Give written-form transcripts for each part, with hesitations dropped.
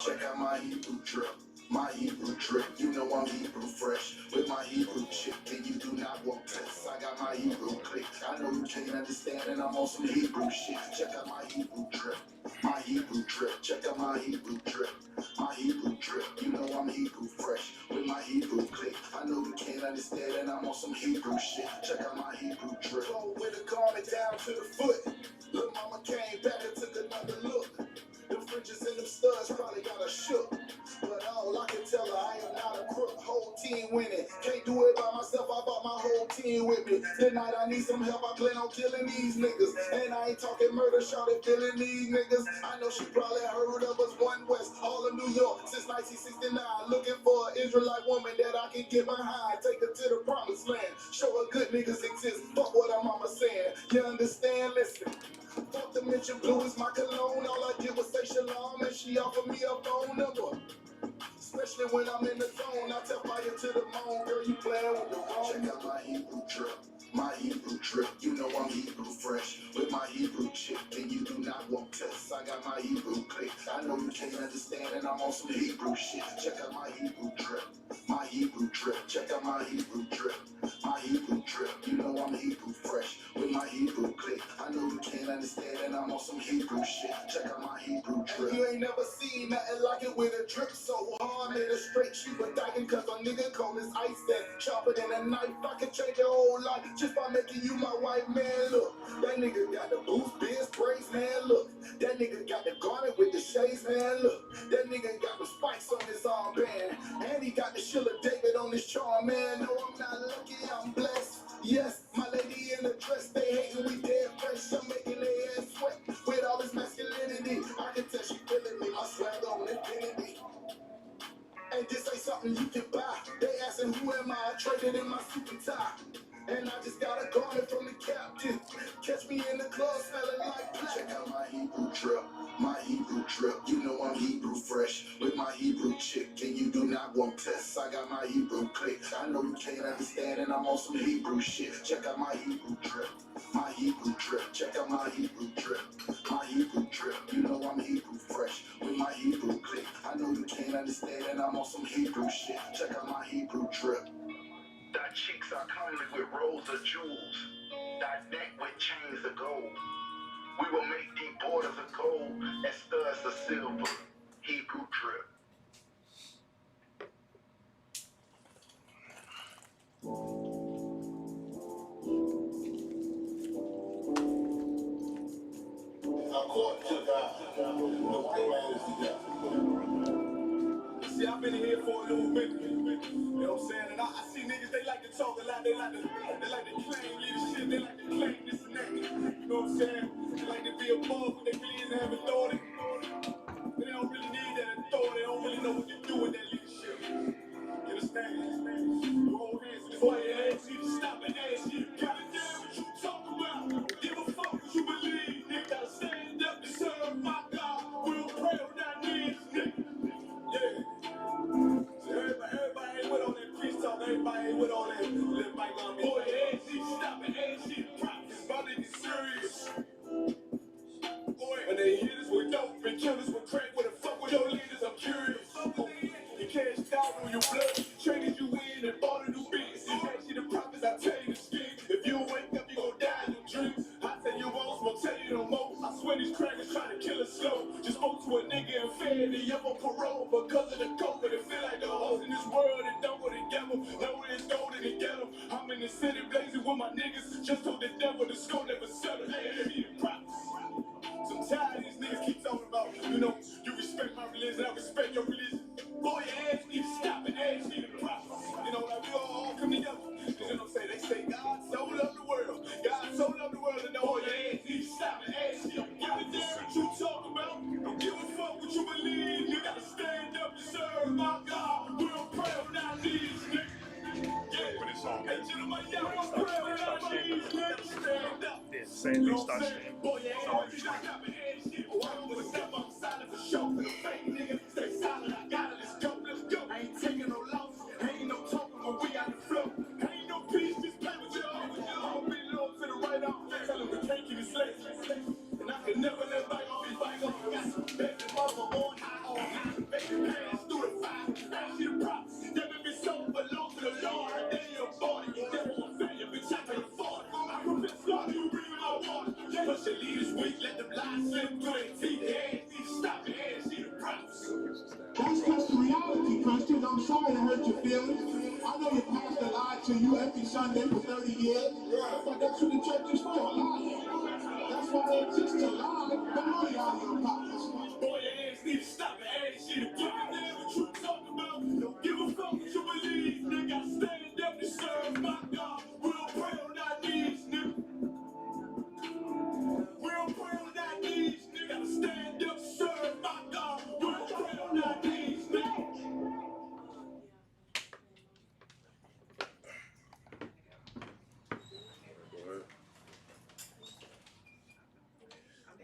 Check out my Hebrew drip. My Hebrew drip, you know I'm Hebrew fresh. With my Hebrew chick, and you do not want tests. I got my Hebrew click. I know you can't understand, and I'm on some Hebrew shit. Check out my Hebrew drip. My Hebrew drip. Check out my Hebrew drip. My Hebrew drip, you know I'm Hebrew fresh. With my Hebrew click. I know you can't understand, and I'm on some Hebrew shit. Check out my Hebrew drip. Go with a garment down to the foot. Little mama came back and took another look. Them fringes and them studs probably got her shook. But all I can tell her, I am not a crook. Whole team winning. Can't do it by myself, I brought my whole team with me. Tonight I need some help, I plan on killing these niggas. And I ain't talking murder, shawty killing these niggas. I know she probably heard of us, One West, all of New York, since 1969. Looking for an Israelite woman that I can get behind. Take her to the promised land. Show her good niggas exist. Fuck what her mama saying. You understand? Listen. Fuck the mention blue is my cologne. All I did was say shalom, and she offered me a phone number. Especially when I'm in the zone, I tell fire to the moon. Girl, you playing with the wrong. Check out my Hebrew drip. My Hebrew drip, you know I'm Hebrew fresh. With my Hebrew chick, and you do not want tests. I got my Hebrew click. I know you can't understand, and I'm on some Hebrew shit. Check out my Hebrew drip. My Hebrew drip. Check out my Hebrew drip. My Hebrew drip, you know I'm Hebrew fresh. With my Hebrew click. I know you can't understand, and I'm on some Hebrew shit. Check out my Hebrew drip. And you ain't never seen nothing like it with a drip so hard. Made a straight she was dying cause a nigga cold as ice that sharper than a knife. I can change your whole life just by making you my white man. Look, that nigga got the boost, biz, praise, man. Look, that nigga got the garment with the shades, man. Look, that nigga got the spikes on his armband. And he got the Shiller David on his charm, man. No, I'm not lucky, I'm blessed. Yes, my lady in the dress, they hating, we dead fresh. I'm making their ass sweat with all this masculinity. I can tell she feeling me, my swag on infinity. And this ain't something you can buy. They asking who am I traded in my suit and tie. And I just got a garment from the captain. Catch me in the club smelling like black. Check out my Hebrew drip. My Hebrew drip. You know I'm Hebrew fresh. With my Hebrew chick. And you do not want tests. I got my Hebrew click. I know you can't understand, and I'm on some Hebrew shit. Check out my Hebrew drip. My Hebrew drip. Check out my Hebrew drip. My Hebrew drip. You know I'm Hebrew fresh. With my Hebrew click. I know you can't understand, and I'm on some Hebrew shit. Check out my Hebrew drip. Thy cheeks are comely with rows of jewels, thy neck with chains of gold. We will make thee borders of gold and studs of silver. Hebrew drip. According to God, no man is the God. See, I've been here for a little minute. You know what I'm saying? And I see niggas, they like to talk a lot. They like to claim leadership. They like to claim this and that. You know what I'm saying? They like to be above what they really is and have authority. But they don't really need that authority. They don't really know what to do with that leadership. You understand? You hold hands before you ask you to stop and ask you. Gotta damn what you talk about. Give a fuck what you believe. Nigga gotta stand up and serve my God. We'll pray on our knees, nigga. Yeah. So everybody ain't with all that peace talk. Everybody ain't with all that little bike on me. Boy, ask you stop and ask you to drop this. My nigga serious. Boy, when they hit us with dope and kill us with crack, where the fuck with your leaders? I'm curious. You cashed out on your blood, traded you in and bought a new beat. You actually the prophets, I tell you the scheme. If you don't wake up, you gon' die in your dreams. I tell you once, won't tell you no more. I swear these crackers trying to kill us slow. Just spoke to a nigga and fed the up on parole because of the COVID. It feel like the hoes in this world that don't go together. Know where it's going to get them. I'm in the city blazing with my niggas. Just told the devil the score never settle. Hey, be the prophets. So I'm tired of these niggas keep talking about, you know, you respect my religion, I respect your religion. Boy, your ass need to stop and ask me the prophets. You know, like we all come together. You know what I'm saying? They say God so loved the world. God so loved the world and all your ass need to stop and ask me. Don't give a damn what you talk about. Don't give a fuck what you believe. You gotta stand up and serve my God. We'll pray on our knees, nigga. Yeah. When it's on, hey, gentlemen, y'all want to pray on our knees, nigga. Stand up. Same thing starts Boy, your ass need to stop and ask shit. Oh, I'm gonna step up silent for show. Fake nigga, stay silent. I got it. Let's go, let's go. I ain't taking no loss. Ain't no talking when we got the flow. Ain't no peace, just play with y'all. I'll be low to the right arm. Tell him we can't keep it safe. And I can never let bygone be bygone. Got some baby mother on high, on high. reality, Christians. I'm sorry to hurt your feelings. I know your pastor lied to you every Sunday for 30 years. But that's what the church is for, lying. That's why they exist, to lie. The money out of your pockets. Boy, your ass need to stop it. Ass shit. If you understand what you talking about, don't give a fuck what you believe. Nigga, I stand up to serve my God. We don't pray on our knees, nigga. We don't pray on our knees, nigga. Gotta stand up to serve my God. We don't pray on our knees, nigga.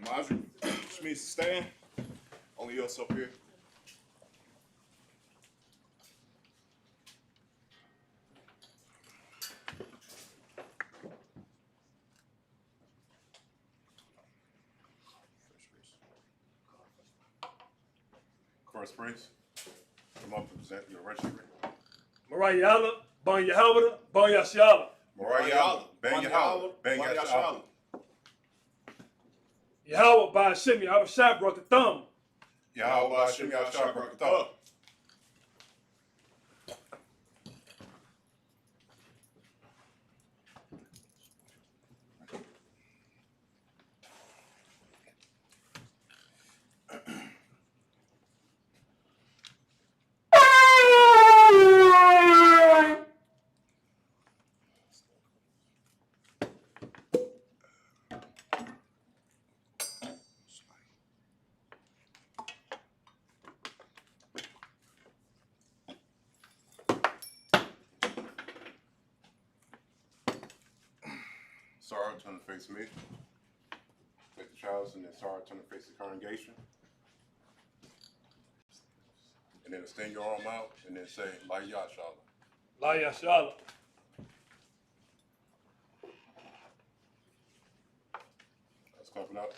Maju, which means stand. Only us up here. First praise. Come up and present your registry. Marayala, Ban Yahawada, Ban Yashala. Marayala, Ben Yahawah, Ben Yashala. Yahweh by Hashem, Yahweh Shai brought the thumb. Yahweh Hashem Yahshua Barakatah. Sarah, turn to face me. Take the chalice, and then Sarah, turn to face the congregation. And then extend your arm out, and then say, La Yashala. La Yashala. Let's clap it up.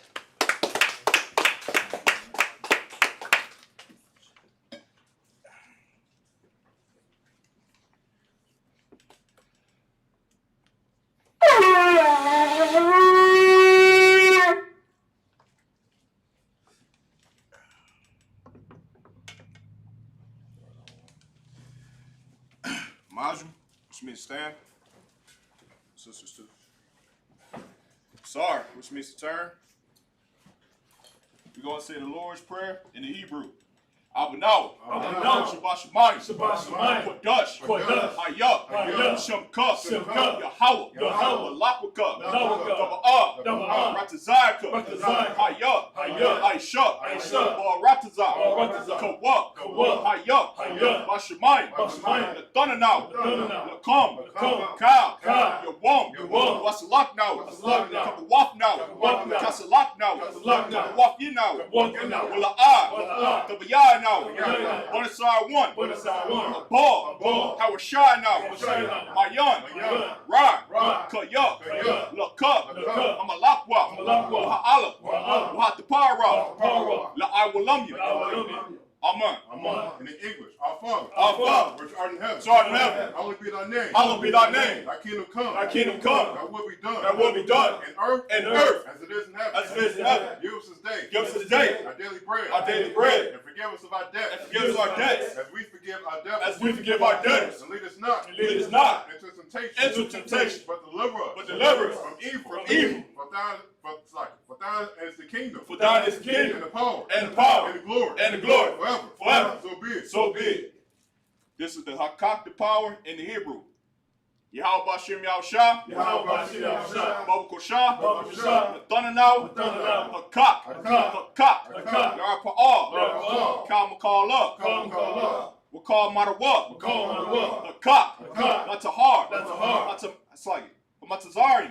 Maju, which means stand. Sisters too. Sorry, which means to turn. We're going to say the Lord's Prayer in the Hebrew. Abunau, Shabbat Shemayim, Kodash, Hayah, Shemka, Yahweh, Malakaka, Daba'ah, Ratazayaka, Hayah, Aisha, Baratazah, Kawak, Hayah, Bashemayim, Nathanaw, Nakam, Kal, Yawam, Wasalak now, Kabawaf now, Kasalak now, Kabawaf you now, Wala'ah, Tabayah now, Bonasar 1, Abal, Hawashai now, Mayan, Ra, Kaya, Lakab, Amalakwa, Waha'ala, Wahatapara, La'awalamya. Amen. In the English, our Father, which art in heaven, hallowed be thy name. Thy kingdom come. Thy will be done. In earth, as it is in heaven. Give us this day. Our daily bread. And forgive us of our debts. As we forgive our debtors. And lead us not into temptation. But deliver us from evil. For thine is the kingdom. And the power. And the glory. Forever. So be it. This is the Hakak, the power in the Hebrew. Yahweh Bashem Yahushua, Babu Koshah, Nathanaw, Hakak, Yarapa'ah, Kal Makala, Wakal Marawa, Hakak, Natahar, it's like Matazari,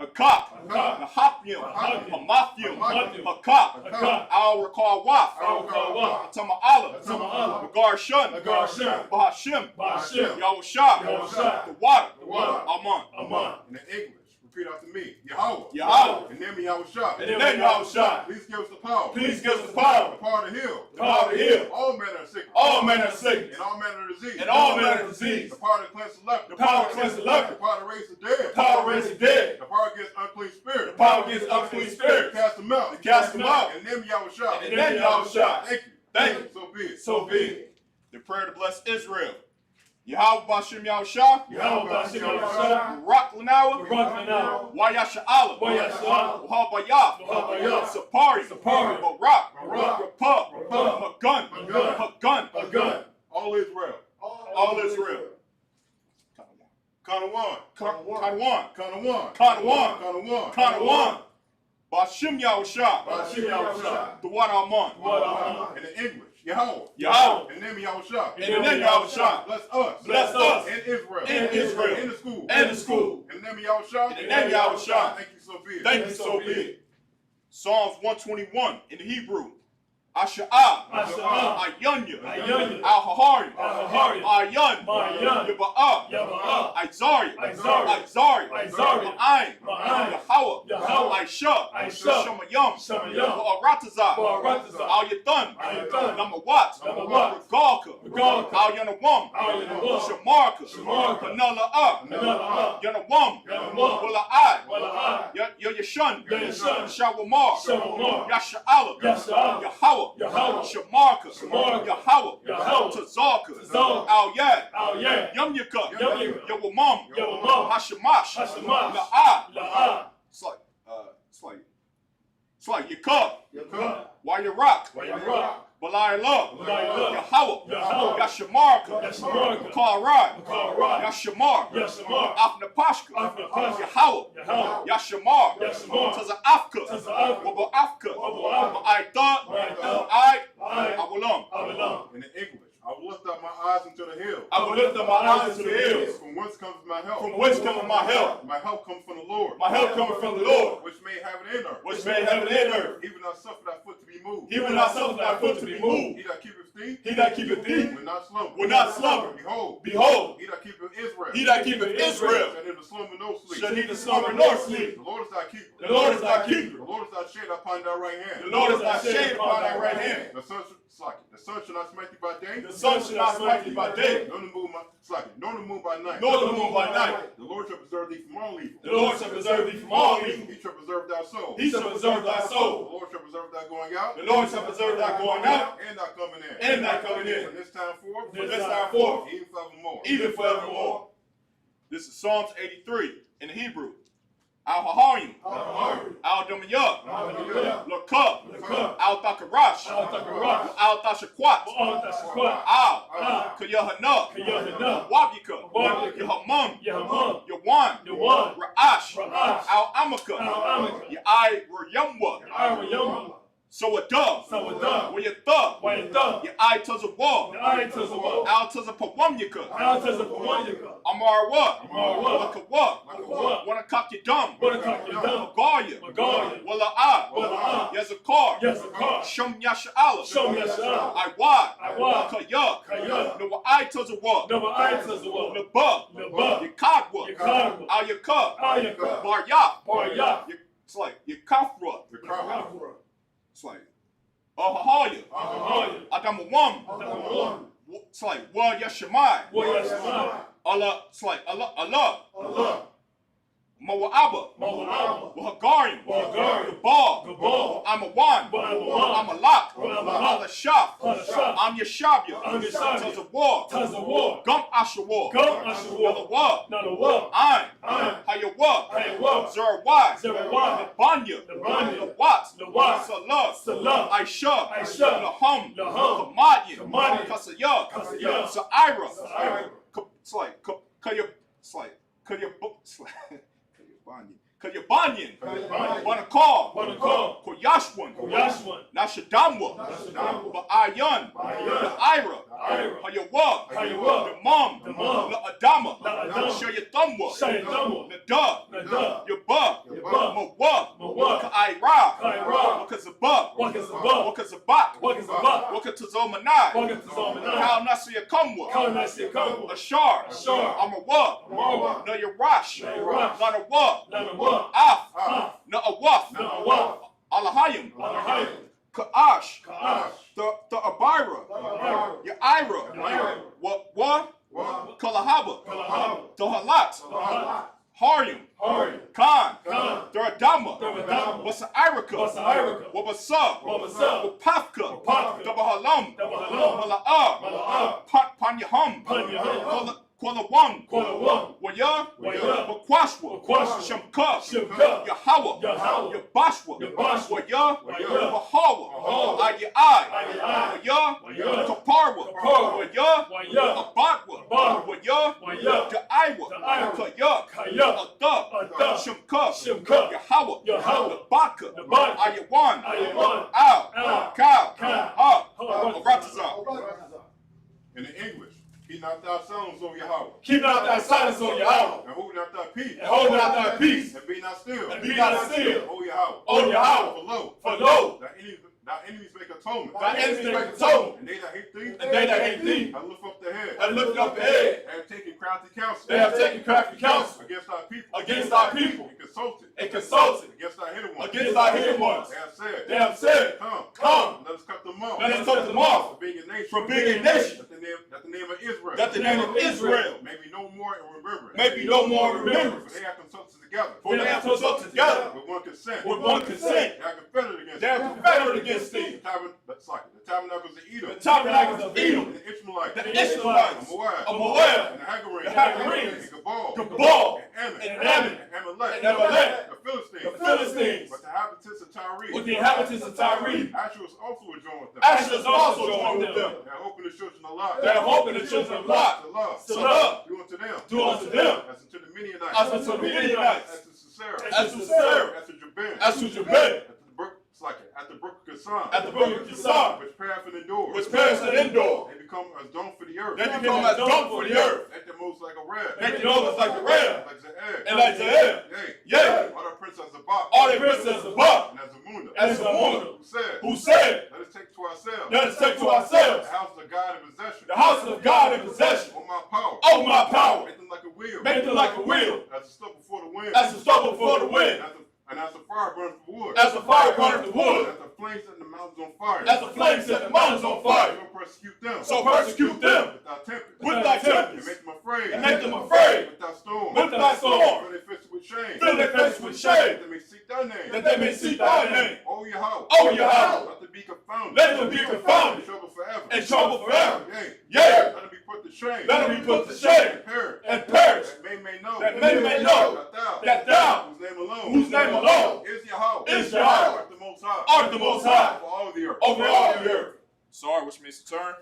Hakak, Nahapyim, Hamafyim, Hakak, Al Rakal Waf, Atama Allah, Nagar Shun, Bahashim, Yahushua, the water, Aman. In the English, repeat after me. Yahweh. And then Yahushua. Please give us the power. The power to heal. All manner of sickness. And all manner of disease. The power to cleanse the leper. The power to raise the dead. The power against unclean spirits. To cast them out. And then Yahushua. Thank you. So be be it. So be it. The prayer to bless Israel. Yahweh Bashim Yahushua. Yahweh Bashim Yahushua. Barak Lanawa. Barak Lanawa. Wayasha Allah. Wayasha Allah. Wahabayah. Wahabayah. Sapari. Sapari. Barak. Barak. Rapah. Rapah. Hagun. Hagun. Hagun. Hagun. All Israel. All Israel. Kanawan. Kanawan. Kanawan. Kanawan. Kanawan. Kanawan. Bashim Yahushua. Bashim Yahushua. The one Amon. What Amon. In the English, Yahweh. Yahweh. In the name of Yahushua. In the name of Yahushua. Bless us. Bless us. In Israel. In Israel. In the school. And the school. In the name of Yahushua. In the name of Yahushua. Thank you, so be it. Thank you, so be it. Psalms 121 in the Hebrew. Asha'ah. Asha'ah. Ayunya. Ayunya. Al-Hahari. Al-Hahari. Ayun. Ayun. Yaba'ah. Yaba'ah. Izari. Izari. Izari. Izari. Ma'ayin. Ma'ayin. Yahweh. Yahweh. Aisha. Aisha. Shamayam. Shamayam. Wa'aratazah. Wa'aratazah. Al-Yathan. Al-Yathan. Namawat. Namawat. Regalka. Regalka. Al-Yanawam. Al-Yanawam. Shamarka. Shamarka. Manala'ah. Manala'ah. Yanawam. Yanawam. Wala'ai. Wala'ai. Yashun. Yashun. Shawamar. Shawamar. Yasha'ala. Yasha'ala. Yahweh. Yahweh. Shamarka. Shamarka. Yahweh. Yahweh. Tazarka. Tazarka. Al-Yad. Al-Yad. Yumyaka. Yumyaka. Yawamam. Yawamam. Hashemash. Hashemash. La'ah. La'ah. It's like Yakub. Yakub. Wayarak. Wayarak. Balayla. Balayla. Yahweh. Yahweh. Yashamarka. Yashamarka. Karai. Karai. Yashamar. Yashamar. Afnapashka. Afnapashka. Yahweh. Yahweh. Yashamar. Yashamar. Taza'afka. Taza'afka. Waba'afka. Waba'afka. Ma'aitat. Ma'aitat. I. I. Awalam. Awalam. In the English, I will lift up my eyes into the hills. I will lift up my eyes to the hills. From whence comes my help? From whence cometh my help? My help comes from the Lord. My help cometh from the Lord, which made heaven and earth. which made heaven and earth. He will not suffer thy foot to be moved. He will not suffer thy foot to be moved. He that keepeth thee He that keepeth thee will not slumber. will not slumber. Behold, Behold, he that keepeth Israel. he that keepeth Israel shall neither slumber nor sleep. shall neither slumber nor sleep. The Lord is thy keeper. The Lord is thy keeper. The Lord is thy shade upon thy right hand. The Lord is thy shade upon thy right hand. The sun shall not smite thee by day. The sun shall not smite thee by day, Nor the moon by night. nor the moon by night. The Lord shall preserve thee from all evil. The Lord shall preserve thee from all evil. He shall preserve thy soul. He shall preserve thy The soul. Lord shall preserve thy going out. The Lord shall preserve thy going out And thy coming in. and thy coming in. From this time forth. From this time forth, Even forevermore. even forevermore. This is Psalms 83 in the Hebrew. Al-Hahayim. Al-Domiyah. Lakub. Al-Thakarash. Al-Tashakwat. Al. Kayahana. Wabyika. Yahamam. Yawan. Ra'ash. Al-Amaka. Ya'ai Rayumwa. So a dove. When you thug. Your eye tells a wall. Al tells a pawamyaka. Amar what? Like a what? Wanna cock your dumb. Magalia. Walla I. Yazakar. Shom Yasha'ala. I wad. Kayak. No eye tells a wall. Nabub. Yakadwa. Al Yakub. Baryak. It's like Yakafra. It's like Ahahaya. Adamawam. It's like Wa Yashamai. Allah. It's like Allah. Mawa'aba. Wahagarim. Gabal. Amawan. Amalak. Alashaf. Am Yashabya. Taz of war. Gum Ashawar. Nalawa. Ain. Hayawa. Zerawai. Nabanya. Nawat. Salah. Aisha. Lahum. Kamadian. Kasaya. Sa'ira. It's like Kayabanyan, Banakal, Koyashwan, Nashadamwa, Ba'ayan, Ira, Hayawa, the Mum, the Adama, Shayathumwa, Nada, Yabba, Mawa, Ka'ira, Wakazabat, Wakatazomanai, Kal Nasya Kumwa, Ashar, Amawa, Nayarash, Nanawa, Af, Na'awaf, Alahayim, Ka'ash, the Abira, Ya'ira, What? Kalahaba, Tohalat, Haryum, Khan, Duradama, Wasa'irika, Wabasa, Wapafka, Dabahalam, Panyahum, Qualawam, Waya, Wakwashwa, Shamka, Yahawa, Yabashwa, Waya, Wahawa, Ayai, Waya, Kaparwa, Waya, Abadwa, Waya, Jaiwa, Kaya, Adab, Shamka, Yahawa, Baka, Ayawan, Al, Kal, Aratazar. In the English, keep not thy silence on Yahweh. Keep not thy silence on Yahweh. And hold not thy peace. And hold not thy peace. And be not still. And be not still. O Yahweh. O Yahweh. For lo, thy enemies make atonement. thy enemies make atonement. And they that hate thee. And they that hate thee. I lift up the head. And lift up the head. They have taken crafty counsel. They have taken crafty counsel. Against thy people. Against thy people. And consulted. And consulted. Against thy hidden ones. Against thy hidden ones. They have said. Come. Let us cut them off. Let us cut them off. For being a nation. From being a nation. That the name of Israel. That the name of Israel. May be no more in remembrance. May be no more in remembrance. For they have consulted together. For they have consulted together. With one consent. With one consent. They are confederate against They are confederate against thee. The tabernacles of Edom. The tabernacles of Edom. And the Ishmaelites. The Ishmaelites. Of Moab. And the Hagarenes. The Hagarenes. And Gabal. Gabal. And And Ammon. Ammon. And Amalek. And Amalek. The Philistines. The Philistines. But the inhabitants of Tyre. With the inhabitants of Tyre. Asher was also joined with them. Asher is also joined with them. They are hoping the children of Lot. They are hoping the children of Lot. Salah. Do unto them. Do unto them. As unto the Midianites. As unto the Midianites. As to Sisera. As to Sisera. As to Jabin. As to Jabin. At the brook of Kazan. At the brook of Kazan. Which perish and endure. Which perish and endure. They become as dung for the earth. They become as dung for the earth. Make their nose like a red. Make their nose like a red. Like Zaed. And like Zaed. Yea. All the princes of Zabak. All the princes of Zabak. And as Amuna. As Amuna. Who said. Let us take to ourselves. Let us take to ourselves. The house of God in possession. The house of God in possession. On my power. On my power. Make them like a wheel. Make them like a wheel. As a stubble before the wind. As a stubble before the wind. And as the fire burns the wood. As the fire burns the wood. As the flames set the mountains on fire. As the flames set the mountains on fire. So persecute them. So persecute them. With thy tempest. With thy tempest. And make them afraid. And make them afraid. With thy storm. With thy storm. Fill their faces with shame. Fill their faces with shame. That they may seek thy name. That they may seek thy name. O Yahweh. O Yahweh. Let them be confounded. Let them be confounded. In trouble forever. In trouble forever. Yea. Let them be put to shame. Let them be put to shame. And perish. That many may know. That many may know. That thou. Whose name alone. Is Yahweh. Is Yahweh. Art the Most High. Art the Most High. Over all the earth. Over all the earth. Sorry, which means to turn.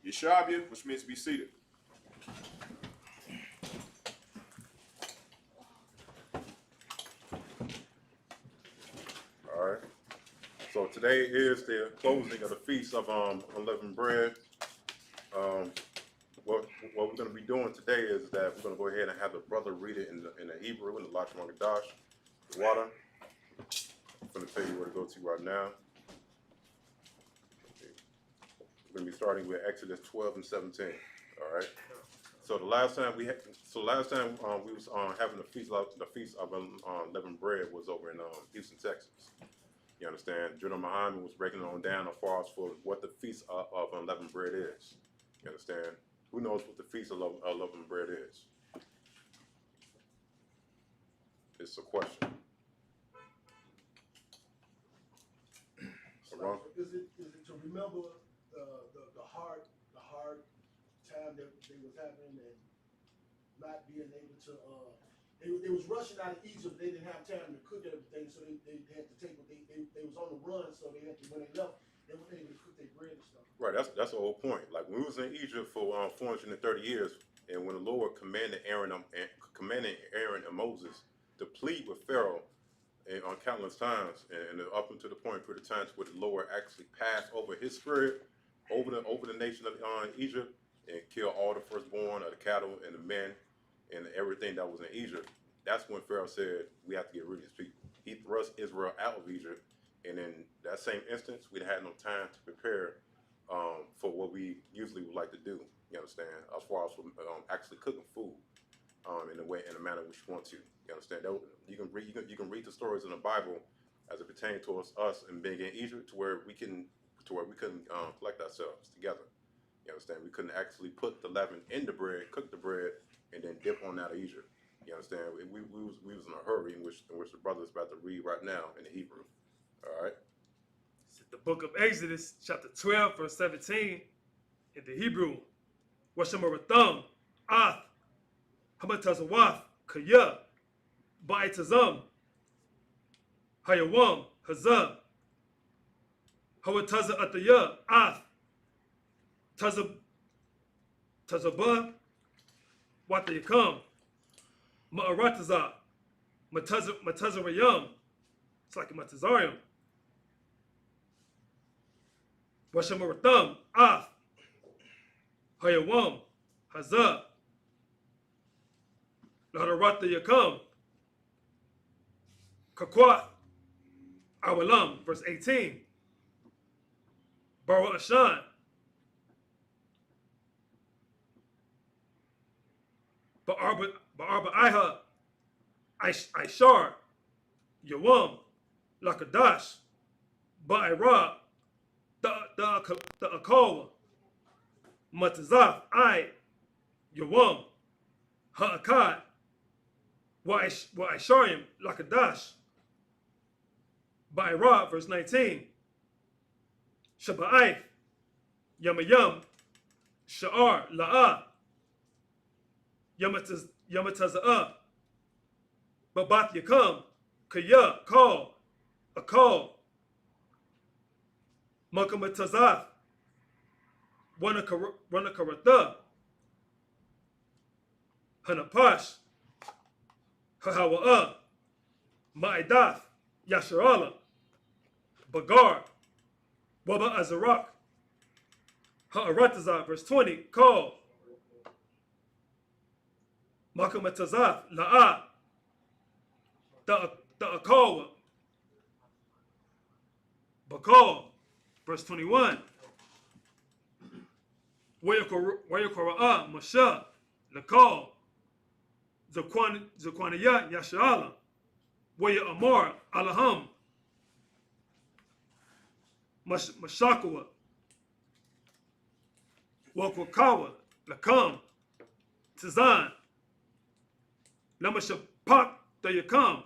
Yeshabia, which means to be seated. All right. So today is the closing of the Feast of Unleavened Bread. What we're going to be doing today is that we're going to go ahead and have the brother read it in the Hebrew, in the Lashon Hadash, the water. I'm going to tell you where to go to right now. We're going to be starting with Exodus 12 and 17. All right. So the last time we was having the feast of Unleavened Bread was over in Houston, Texas. You understand? General Muhammad was breaking on down as far as for what the Feast of Unleavened Bread is. You understand? Who knows what the Feast of Unleavened Bread is? It's a question. Is it to remember the hard time that they was having and not being able to they was rushing out of Egypt. They didn't have time to cook everything, so they had to take what they was on the run, so they had to, when they left, they weren't able to cook their bread and stuff. Right, that's the whole point. Like when we was in Egypt for 430 years, and when the Lord commanded Aaron and Moses to plead with Pharaoh on countless times, and up until the point for the times where the Lord actually passed over His spirit over the nation of Egypt and killed all the firstborn of the cattle and the men and everything that was in Egypt. That's when Pharaoh said, we have to get rid of these people. He thrust Israel out of Egypt, and in that same instance, we had no time to prepare for what we usually would like to do. You understand? As far as actually cooking food in a manner which you want to. You understand? You can read the stories in the Bible as it pertains to us and being in Egypt to where we couldn't collect ourselves together. You understand? We couldn't actually put the leaven in the bread, cook the bread, and then dip on out of Egypt. You understand? We was in a hurry in which the brother is about to read right now in the Hebrew. All right. C'est the book of Exodus, chapter 12, verse 17, in the Hebrew. Washemaratham, Ath, Hamatazawaf, Kaya, Ba'itazam, Hayawam, Hazab, Hawataza Ataya, Ath, Tazabah, Watayakam, Ma'arataza, Matazarayam, it's like a Matazarium. Washemaratham, Ath, Hayawam, Hazab, Laharatayakam, Kakwat, Awalam, verse 18. Bara Ashan, Ba'arba Iha, Ishar, Yawam, Lakadash, Ba'ira, the Akawa, Matazaf, Yawam, Ha'akad, Wa'isharim, Lakadash, Ba'ira, verse 19. Shaba'if, Yamayam, Sha'ar, La'ah, Yamataza'ah, Babat Yakam, Kaya, Call, Akal, Makamatazaf, Wanakaratha, Hanapash, Hahawa'ah, Ma'idaf, Yasharala, Bagar, Waba Azarak, Ha'aratazah, verse 20, Call, Makamatazaf, La'ah, the Akawa, Bakal, verse 21, Wayakora'ah, Masha, Lakal, Zakwaniyat, Yashala, Waya Amar, Alaham, Mashakawa, Wakwakawa, Lakam, Tizan, Lamashapak, Dayakam,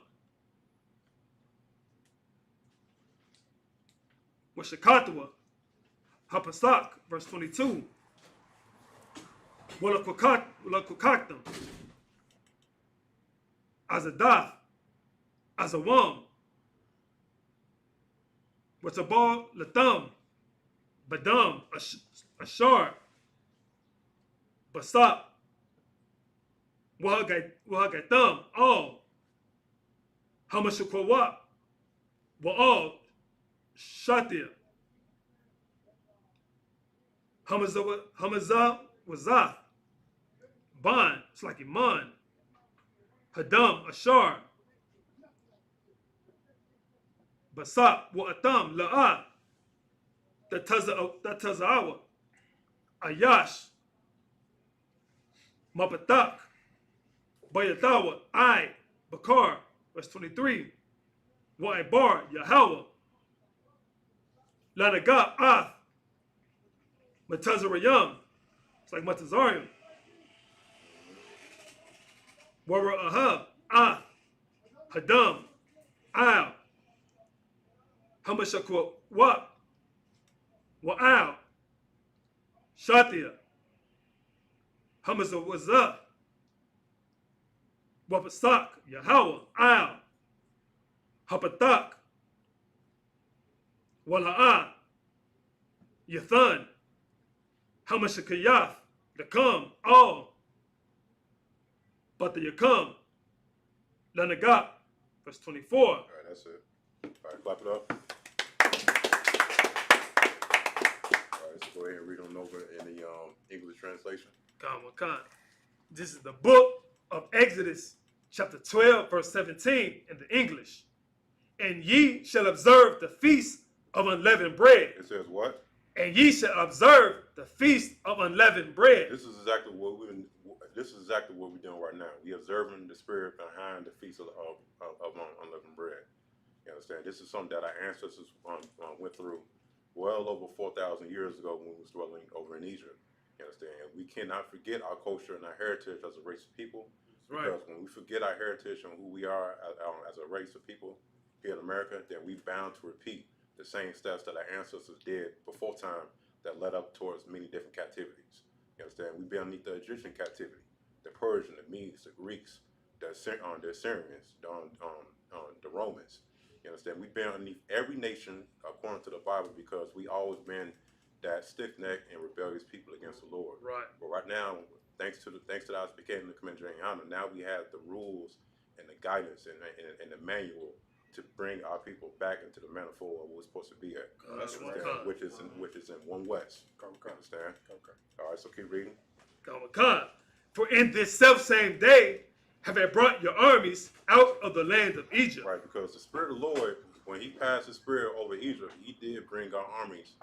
Washakatawa, Hapasak, verse 22, Walakwakaktam, Azadath, Azawam, Watabal Latham, Badam, Ashar, Basap, Wahagatham, all, Hamashukawat, Wa'al, Shatir, Hamazah, Wazath, Ban, it's like Iman, Hadam, Ashar, Basap, Wa'atam, La'ah, Tatazawa, Ayash, Mapatak, Bayatawa, Bakar, verse 23, Wa'ibar, Yahweh, Lanagah, Matazarayam, it's like Matazarium, Wara Ahab, Hadam, Al, Hamashakwa, Wa'al, Shatia, Hamazawazah, Wapasak, Yahweh, Al, Hapatak, Wala'ah, Yathan, Hamashakayath, Yakam, all, but the Yakam, Lanagat, verse 24. All right, that's it. All right, clap it up. All right, so go ahead and read on over in the English translation. Khan. This is the book of Exodus, chapter 12, verse 17 in the English. And ye shall observe the feast of unleavened bread. It says what? And ye shall observe the feast of unleavened bread. This is exactly what we're doing right now. We observing the spirit behind the feast of unleavened bread. You understand? This is something that our ancestors went through well over 4,000 years ago when we was dwelling over in Egypt. You understand? We cannot forget our culture and our heritage as a race of people. Right. Because when we forget our heritage and who we are as a race of people here in America, then we bound to repeat the same steps that our ancestors did before time that led up towards many different captivities. You understand? We've been underneath the Egyptian captivity, the Persian, the Medes, the Greeks, the Assyrians, the Romans. You understand? We've been underneath every nation according to the Bible because we always been that stiff-necked and rebellious people against the Lord. Right. But right now, thanks to the Isupk and the Commander now we have the rules and the guidance and the manual to bring our people back into the manifold of what we're supposed to be at. That's Understand? right. Which is in one West. Understand? All right, so keep reading. Khan. For in this self-same day have I brought your armies out of the land of Egypt. Right, because the Spirit of the Lord, when he passed his spirit over Egypt, he did bring our armies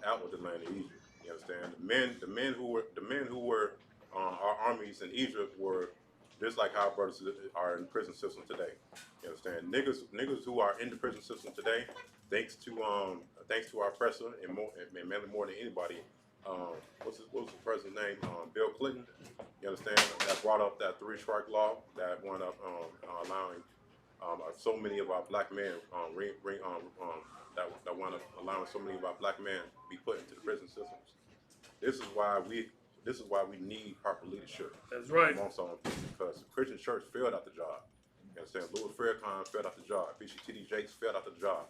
out of the land of Egypt. You understand? The men who were our armies in Egypt were just like our brothers are in the prison system today. You understand? Niggas who are in the prison system today, thanks to our oppressor and mainly more than anybody. What's the president's name? Bill Clinton. You understand? That brought up that 3-strike law that wound up allowing so many of our black men that wound up allowing so many of our black men to be put into the prison systems. This is why we need proper leadership. That's right. Amongst all of them, because the Christian church failed out the job. You understand? Louis Farrakhan failed out the job. Bishop T.D. Jakes failed out the job.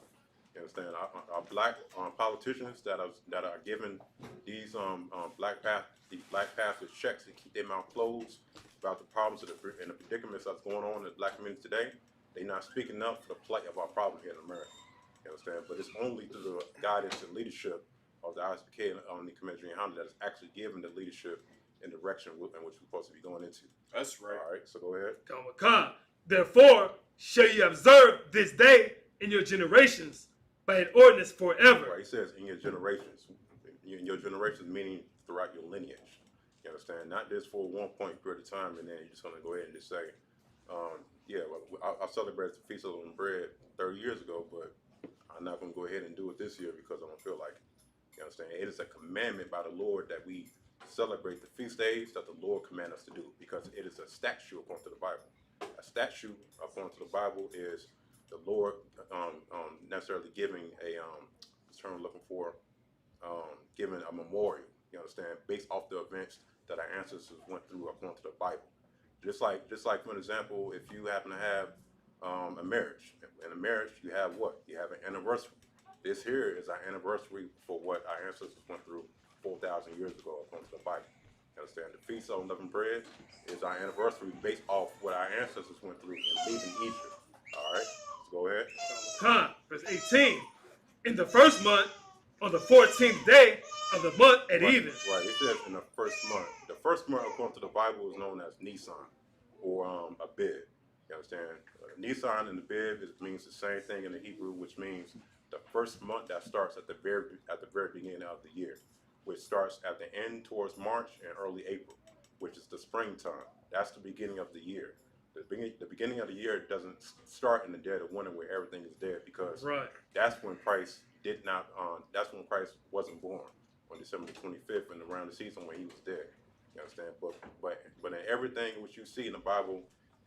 You understand? Our black politicians that are giving these black pastors checks to keep their mouth closed about the problems and the predicaments that's going on in the black community today. They're not speaking up for the plight of our problem here in America. You understand? But it's only through the guidance and leadership of the Isupk and the Commander that is actually given the leadership and direction in which we're supposed to be going into. That's right. All right, so go ahead. Khan. Therefore shall you observe this day in your generations by an ordinance forever. Right, he says in your generations. In your generations meaning throughout your lineage. You understand? Not just for one point period of time and then you're just going to go ahead and just say, I celebrated the Feast of Unleavened Bread 30 years ago, but I'm not going to go ahead and do it this year because I don't feel like it. You understand? It is a commandment by the Lord that we celebrate the feast days that the Lord commanded us to do because it is a statute according to the Bible. A statute according to the Bible is the Lord necessarily giving a term I'm looking for, giving a memorial. You understand? Based off the events that our ancestors went through according to the Bible. Just like for example, if you happen to have a marriage, in a marriage you have what? You have an anniversary. This here is our anniversary for what our ancestors went through 4,000 years ago according to the Bible. You understand? The Feast of Unleavened Bread is our anniversary based off what our ancestors went through in leaving Egypt. All right, so go ahead. Khan. Verse 18. In the first month, on the 14th day of the month at even. Right, it says in the first month. The first month according to the Bible is known as Nisan or Abib. You understand? Nisan and Abib means the same thing in the Hebrew, which means the first month that starts at the very beginning of the year, which starts at the end towards March and early April, which is the springtime. That's the beginning of the year. The beginning of the year doesn't start in the dead of winter where everything is dead because that's when Christ that's when Christ wasn't born on December the 25th and around the season when he was dead. You understand? But in everything which you see in the Bible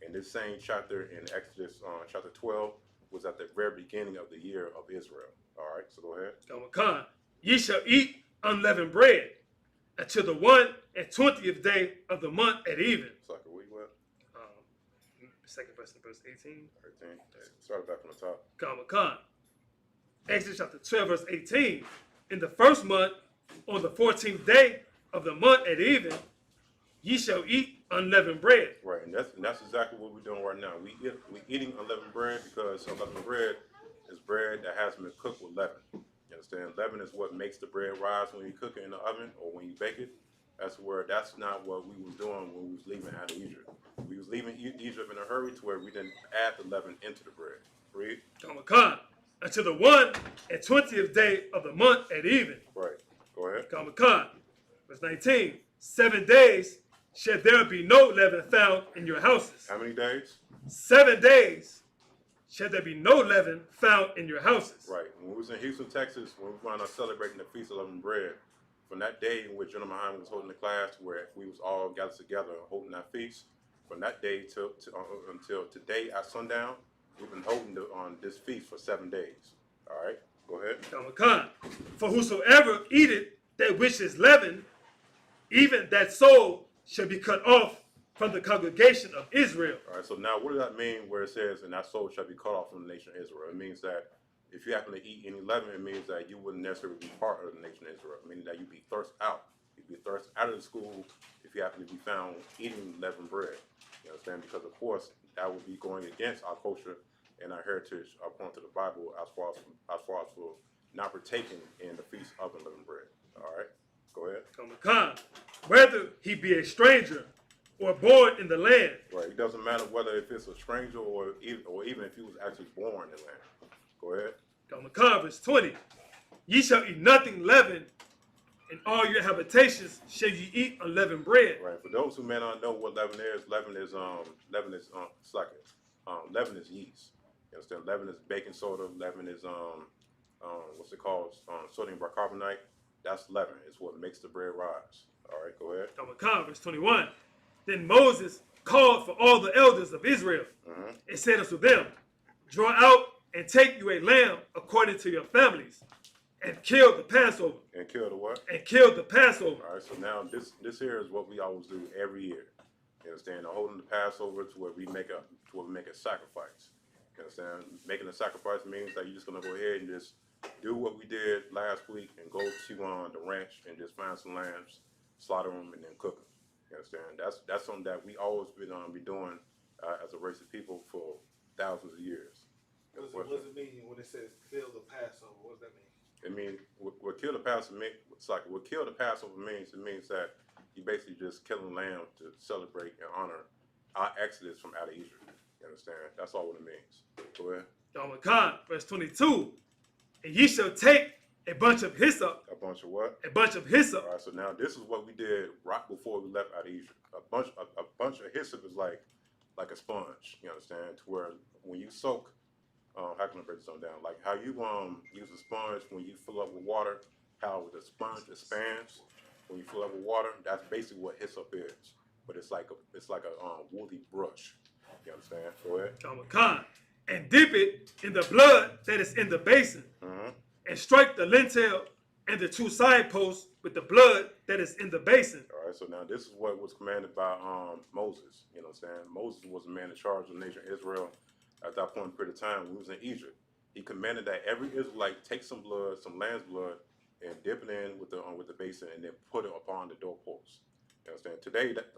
in this same chapter in Exodus chapter 12 was at the very beginning of the year of Israel. All right, so go ahead. Khan. Ye shall eat unleavened bread until the 21st day of the month at even. So can we what? Second verse, verse 18. 13. Start back from the top. Khan. Exodus chapter 12, verse 18. In the first month, on the 14th day of the month at even, ye shall eat unleavened bread. Right, and that's exactly what we're doing right now. We eating unleavened bread because unleavened bread is bread that hasn't been cooked with leaven. You understand? Leaven is what makes the bread rise when you cook it in the oven or when you bake it. That's not what we was doing when we was leaving out of Egypt. We was leaving Egypt in a hurry to where we didn't add the leaven into the bread. Read. Khan. Until the 21st day of the month at even. Right. Go ahead. Khan. Verse 19. 7 days shall there be no leaven found in your houses. How many days? 7 days shall there be no leaven found in your houses. Right. When we was in Houston, Texas, when we wound up celebrating the Feast of Unleavened Bread, from that day in which General Muhammad was holding the class where we was all gathered together holding that feast, from that day until today at sundown, we've been holding this feast for 7 days. All right. Go ahead. Khan. For whosoever eateth that which is leavened, even that soul shall be cut off from the congregation of Israel. All right, so now what does that mean where it says, and that soul shall be cut off from the nation of Israel? It means that if you happen to eat any leaven, it means that you wouldn't necessarily be part of the nation of Israel, meaning that you'd be thrust out. You'd be thrust out of the school if you happen to be found eating leavened bread. You understand? Because, of course, that would be going against our culture and our heritage according to the Bible as far as for not partaking in the feast of unleavened bread. All right, go ahead. Khan. Whether he be a stranger or born in the land. Right. It doesn't matter whether if it's a stranger or even if he was actually born in the land. Go ahead. Khan, verse 20. Ye shall eat nothing leavened, in all your habitations shall ye eat unleavened bread. Right. For those who may not know what leaven is leaven is yeast. You understand? Leaven is baking soda. Leaven is what's it called? Sodium bicarbonate. That's leaven. It's what makes the bread rise. All right. Go ahead. Khan, verse 21. Then Moses called for all the elders of Israel and said unto them, draw out and take you a lamb according to your families, and kill the Passover. And kill the what? And kill the Passover. All right. So now this here is what we always do every year. You understand? Holding the Passover to where we make a sacrifice. You understand? Making a sacrifice means that you're just gonna go ahead and just do what we did last week and go to the ranch and just find some lambs, slaughter them, and then cook them. You understand? That's something that we always be doing as a race of people for thousands of years. What does it mean when it says kill the Passover? What does that mean? It means what kill the Passover means. It's like what kill the Passover means. It means that you basically just killing lamb to celebrate and honor our exodus from out of Egypt. You understand? That's all what it means. Go ahead. Khan, verse 22. And ye shall take a bunch of hyssop. A bunch of what? A bunch of hyssop. All right. So now this is what we did right before we left out of Egypt. A bunch of hyssop is like a sponge. You understand? To where when you soak, how can I break this on down? Like how you use a sponge when you fill up with water. How the sponge expands when you fill up with water. That's basically what hyssop is. But it's like a woolly brush. You understand? Go ahead. Khan. And dip it in the blood that is in the basin, and strike the lintel and the two side posts with the blood that is in the basin. All right, so now this is what was commanded by Moses. You know what I'm saying? Moses was the man in charge of the nation of Israel at that point in period of time when he was in Egypt. He commanded that every Israelite take some blood, some lamb's blood, and dip it in with the basin and then put it upon the doorpost. You understand? Today, that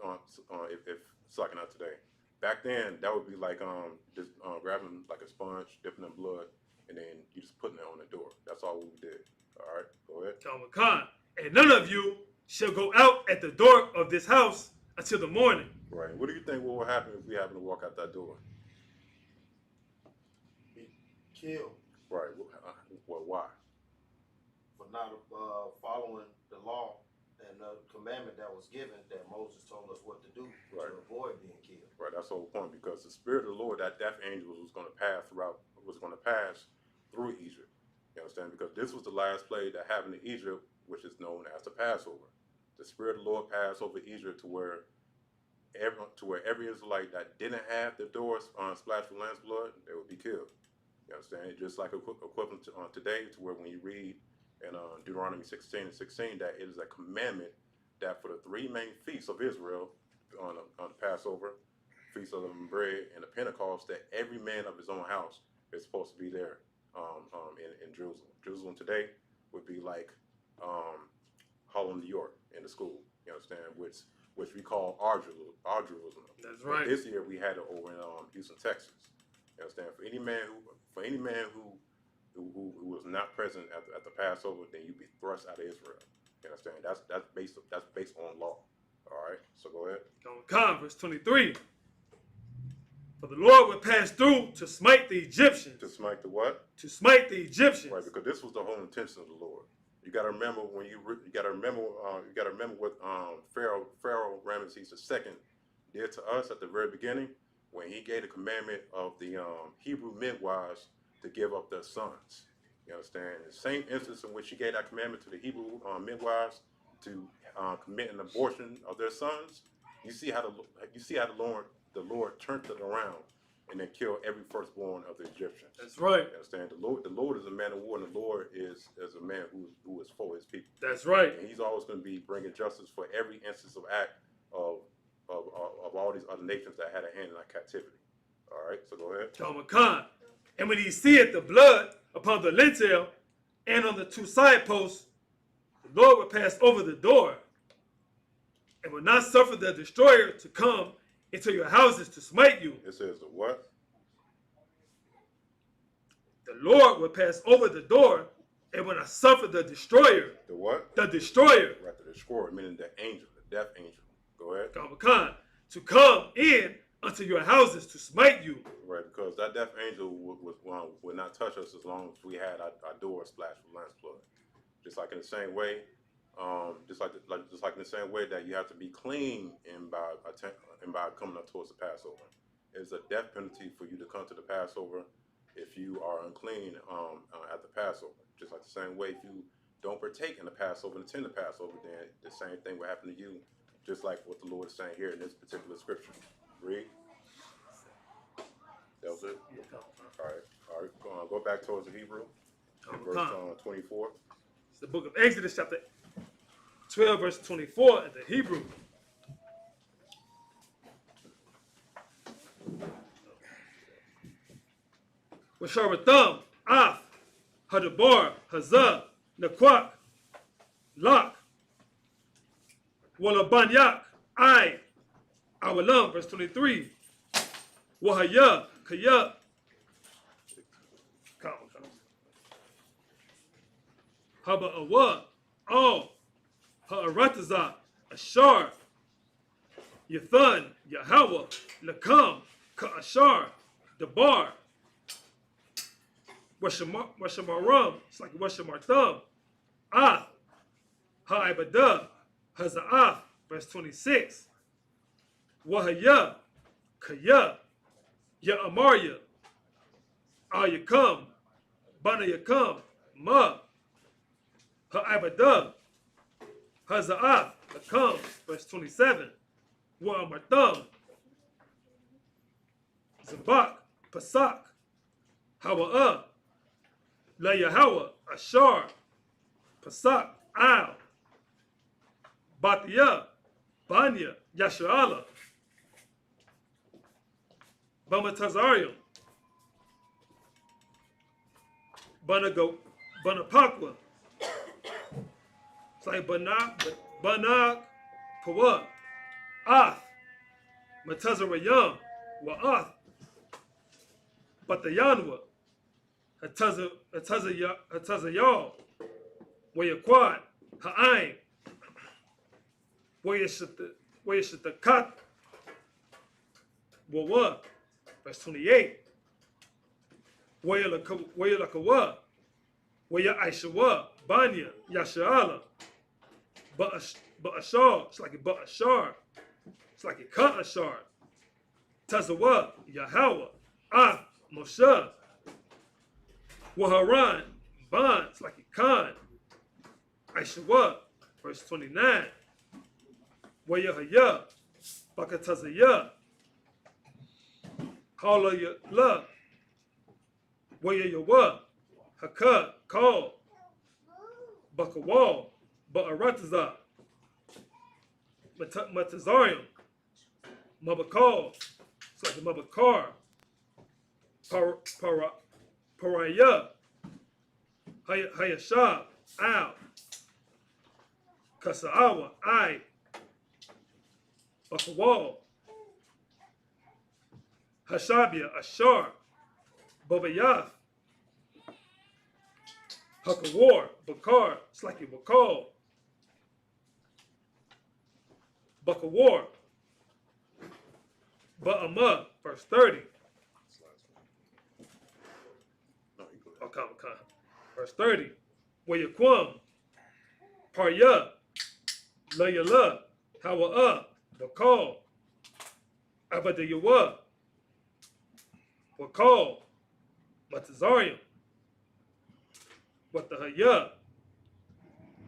if it's like not today. Back then, that would be like just grabbing like a sponge, dipping in blood, and then you just putting it on the door. That's all we did. All right, go ahead. Khan. And none of you shall go out at the door of this house until the morning. Right. What do you think will happen if we happen to walk out that door? Be killed Right. Well, why? for not following the law and the commandment that was given that Moses told us what to do Right. to avoid being killed. Right, that's the whole point, because the spirit of the Lord, that death angel was going to pass through Egypt. You understand? Because this was the last plague that happened in Egypt, which is known as the Passover. The spirit of the Lord passed over Egypt to where every Israelite that didn't have their doors splashed with lamb's blood, they would be killed. You understand? Just like equivalent to today, to where when you read in Deuteronomy 16:16, that it is a commandment that for the three main feasts of Israel on the Passover, Feast of Unleavened Bread, and the Pentecost, that every man of his own house is supposed to be there in Jerusalem. Jerusalem today would be like Harlem, New York, in the school. You understand? Which we call our Jerusalem. That's right. But this year we had it over in Houston, Texas. You understand? For any man who was not present at the Passover, then you'd be thrust out of Israel. You understand? That's based on law. All right. So go ahead. Khan, verse 23. For the Lord would pass through to smite the Egyptians. To smite the what? To smite the Egyptians. Right, because this was the whole intention of the Lord. You got to remember what Pharaoh Ramesses II did to us at the very beginning when he gave the commandment of the Hebrew midwives to give up their sons. You understand? The same instance in which he gave that commandment to the Hebrew midwives to commit an abortion of their sons. You see how the Lord turned it around and then kill every firstborn of the Egyptians. That's right. You understand? The Lord is a man of war, and the Lord is a man who is for his people. That's right. And he's always going to be bringing justice for every instance of act of all these other nations that had a hand in our captivity. All right, so go ahead. Khan. And when he seeth the blood upon the lintel and on the two side posts, the Lord will pass over the door and will not suffer the destroyer to come into your houses to smite you. It says the what? The Lord will pass over the door and will not suffer the destroyer. The what? The destroyer. Right, the destroyer, meaning the angel, the death angel. Go ahead. Khan, to come in unto your houses to smite you. Right, because that death angel would not touch us as long as we had our door splashed with lamb's blood. Just like in the same way, just like in the same way that you have to be clean by coming up towards the Passover. It's a death penalty for you to come to the Passover if you are unclean at the Passover. Just like the same way, if you don't partake in the Passover and attend the Passover, then the same thing will happen to you. Just like what the Lord is saying here in this particular scripture. Read. That was it? All right. Go back towards the Hebrew. Verse 24. It's the book of Exodus, chapter 12, verse 24 in the Hebrew. Washaratham, Af, Hadabar, Hazah, Nakwak, Lak, Walabanyak, I, Awalam, verse 23. Wahaya, Kaya. Haba Awa, Al, Ha'arataza, Ashar, Yathan, Yahweh, Lakam, Ka'ashar, Dabar, Washamaram, it's like Washamartham, Ah, Ha'ibada, Haza'af, verse 26. Wahaya, Kaya, Ya'amarya, Al-Yakam, Bana Yakam, Ma, Ha'ibada, Haza'af, Lakam, verse 27. Wa'amartham, Zabak, Pasak, Hawa'ah, La Yahweh, Ashar, Pasak, Al, Batiyah, Banya, Yasha'ala, Bamatazarium, Banapakwa, it's like Banak, Pawa, Ath, Matazarayam, Wa'ath, Batayanwa, Hatazayal, Wayaquad, Ha'ain, Wayashatakat, Wawa, verse 28. Wayalakawa, Waya Banya, Yasha'ala, Ba'ashar, it's like a Ba'ashar, it's like a Ka'ashar, Tazawa, Yahweh, Ah, Moshe, Waharan, Ban, it's like a Khan, Aishawa, verse 29. Wayahaya, Bakatazaya, Halayah, Wayayawa, Haka, Kal, Bakawal, Ba'arataza, Matazarium, Mabakal, it's like a Mabakar, Paraya, Hayashab, Al, Kasa'awa, I, Bakawal, Hashabia, Ashar, Babayaf, Hakawar, Bakar, it's like a Bakal, Bakawar, Ba'amah, verse 30. Okay. Verse 30. Wayaquam, Parya, Layala, Hawa'a, Bakal, Abadayawa, Wakal, Matazarium, Watahaya,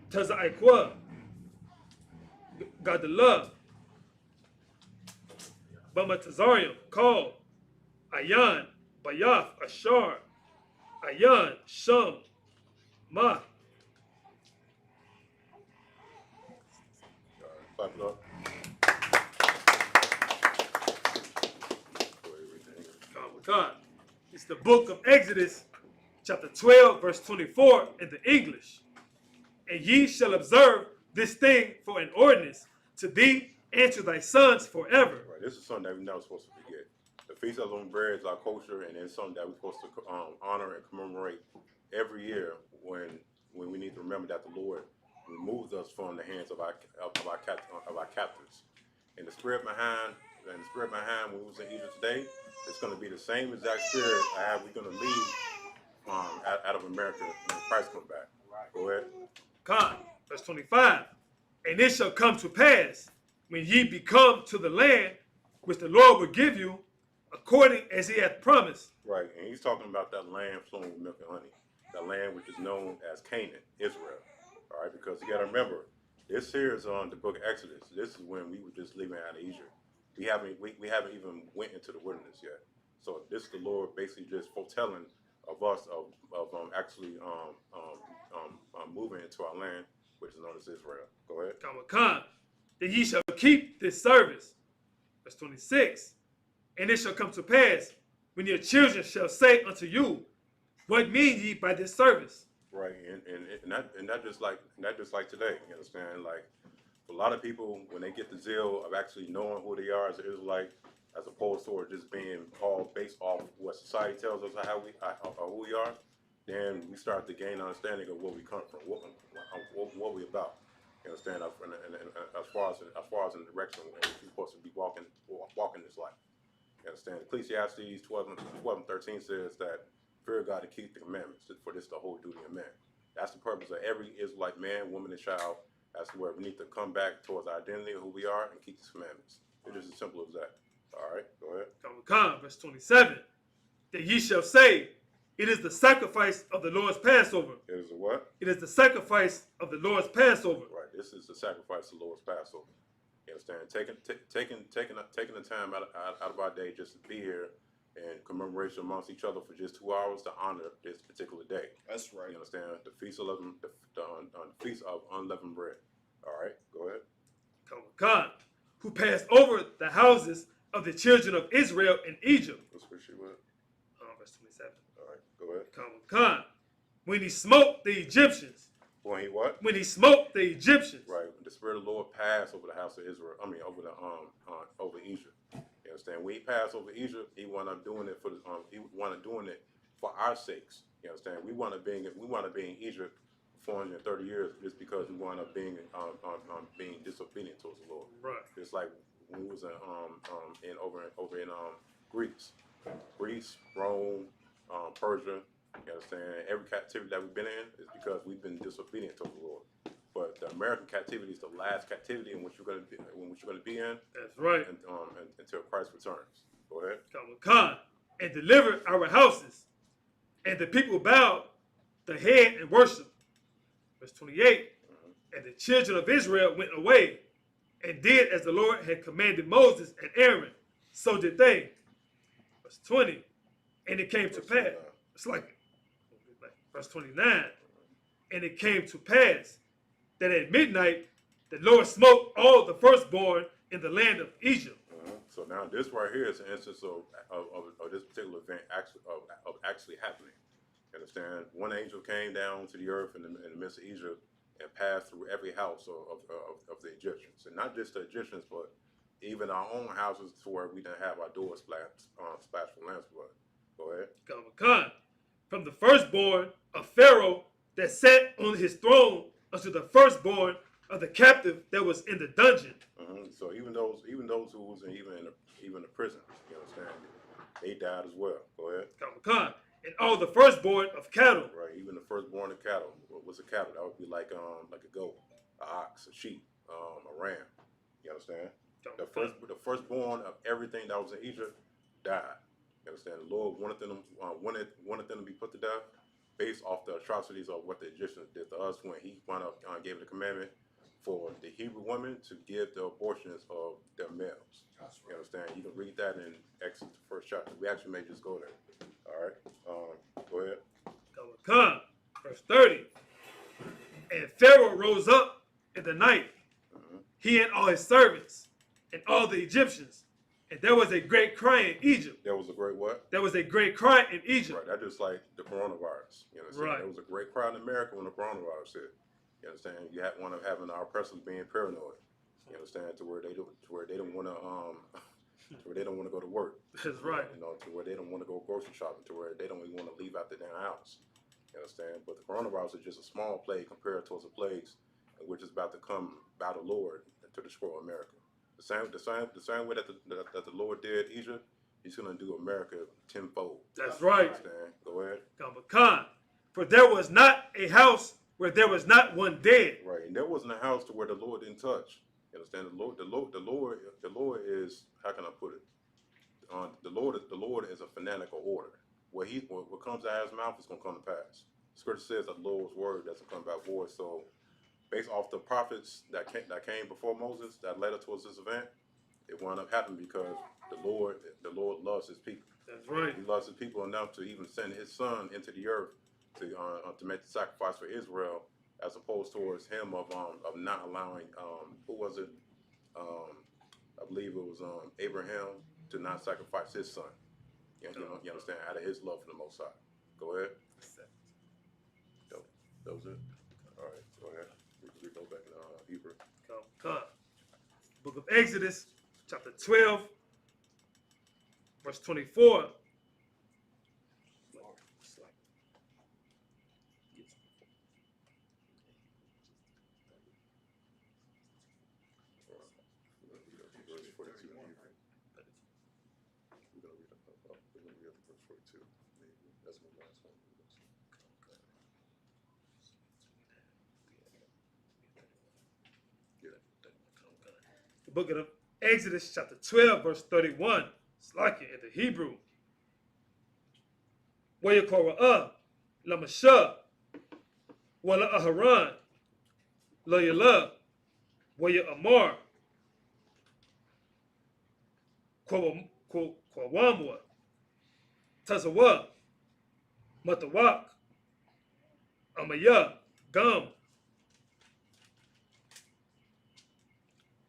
Taza'ikwa, Gadala, Bamatazarium, Kal, Ayan, Bayath, Ashar, Ayan, Shum, Ma. Clap it up. God. It's the book of Exodus, chapter 12, verse 24 in the English. And ye shall observe this thing for an ordinance to thee and to thy sons forever. Right, this is something that we're not supposed to forget. The Feast of Unleavened Bread is our culture, and it's something that we're supposed to honor and commemorate every year when we need to remember that the Lord removes us from the hands of our captors. And the spirit behind when we was in Egypt today, it's going to be the same exact spirit we're going to leave out of America when Christ comes back. Go ahead. God, verse 25. And it shall come to pass when ye be come to the land which the Lord will give you, according as he hath promised. Right, and he's talking about that land flowing with milk and honey, that land which is known as Canaan, Israel. All right, because you got to remember, this here is on the book of Exodus. This is when we were just leaving out of Egypt. We haven't even went into the wilderness yet. So this is the Lord basically just foretelling of us actually moving into our land, which is known as Israel. Go ahead. Come, that ye shall keep this service. Verse 26. And it shall come to pass when your children shall say unto you, what mean ye by this service? Right, and that just like today. You understand? Like a lot of people, when they get the zeal of actually knowing who they are as an Israelite, as opposed to just being all based off what society tells us who we are, then we start to gain understanding of where we come from, what we about. You understand? As far as in the direction where we're supposed to be walking this life. You understand? Ecclesiastes 12 and 13 says that fear God to keep the commandments, for this is the whole duty of man. That's the purpose of every Israelite man, woman, and child. That's where we need to come back towards our identity of who we are and keep these commandments. It's just as simple as that. All right, go ahead. Come, verse 27. That ye shall say, it is the sacrifice of the Lord's Passover. It is a what? It is the sacrifice of the Lord's Passover. Right, this is the sacrifice of the Lord's Passover. You understand? Taking the time out of our day just to be here and commemoration amongst each other for just 2 hours to honor this particular day. That's right. You understand? The feast of unleavened bread. All right, go ahead. Come, who passed over the houses of the children of Israel in Egypt. What scripture you at? Verse 27. All right, go ahead. Come, when he smote the Egyptians. When he what? When he smote the Egyptians. Right. The Spirit of the Lord passed over the house of Israel. Over Egypt. You understand? When he passed over Egypt, he wound up doing it for our sakes. You understand? We want to be in Egypt for 430 years just because we wound up being disobedient towards the Lord. Right. It's like when we was over in Greece, Rome, Persia. You understand? Every captivity that we've been in is because we've been disobedient to the Lord. But the American captivity is the last captivity in which you're going to be in. That's right. Until Christ returns. Go ahead. Come, and deliver our houses, and the people bowed the head and worship. Verse 28. And the children of Israel went away and did as the Lord had commanded Moses and Aaron. So did they. Verse 20. And it came to pass. It's like verse 29. And it came to pass that at midnight the Lord smote all the firstborn in the land of Egypt. So now this right here is an instance of this particular event actually happening. You understand? One angel came down to the earth in the midst of Egypt and passed through every house of the Egyptians, and not just the Egyptians, but even our own houses, to where we didn't have our doors splashed with lamb's blood. Go ahead. Come, from the firstborn of Pharaoh that sat on his throne unto the firstborn of the captive that was in the dungeon. So even those who was even the prison, you understand, they died as well. Go ahead. Come, and all the firstborn of cattle. Right, even the firstborn of cattle. What's a cattle? That would be like a goat, an ox, a sheep, a ram. You understand? The firstborn of everything that was in Egypt died. You understand? The Lord wanted them to be put to death based off the atrocities of what the Egyptians did to us when he wound up gave the commandment for the Hebrew women to give the abortions of their males. You understand? You can read that in Exodus, the first chapter. We actually may just go there. All right. Go ahead. Come, verse 30. And Pharaoh rose up in the night, he and all his servants, and all the Egyptians. And there was a great cry in Egypt. There was a great what? There was a great cry in Egypt. Right. That's just like the coronavirus. You understand? Right. There was a great cry in America when the coronavirus hit. You understand? You had one of having our oppressors being paranoid. You understand? To where they don't want to go to work. That's right. You know, to where they don't want to go grocery shopping. To where they don't even want to leave out their damn house. You understand? But the coronavirus is just a small plague compared to the plagues which is about to come by the Lord to destroy America. The same way that the Lord did Egypt, He's going to do America tenfold. That's right. Understand? Go ahead. Come, for there was not a house where there was not one dead. Right, and there wasn't a house to where the Lord didn't touch. You understand? The Lord is, how can I put it? The Lord is a fanatical order. What comes out of His mouth is going to come to pass. Scripture says that the Lord's word doesn't come back void. So, based off the prophets that came before Moses that led us towards this event, it wound up happening because the Lord loves His people. That's right. He loves His people enough to even send His Son into the earth to make the sacrifice for Israel, as opposed towards Him of not allowing who was it? I believe it was Abraham to not sacrifice his son. You understand? Out of His love for the Most High. Go ahead. That was it. All right. Go ahead. We go back in Hebrew. Come. Book of Exodus, chapter 12, verse 24. The book of Exodus, chapter 12, verse 31. It's like it in the Hebrew. Wayakora'ah, Lamasha, Wala Aharon, Layala, Waya Amar, Kwawamwa, Tazawa, Matawak, Amaya, Gum,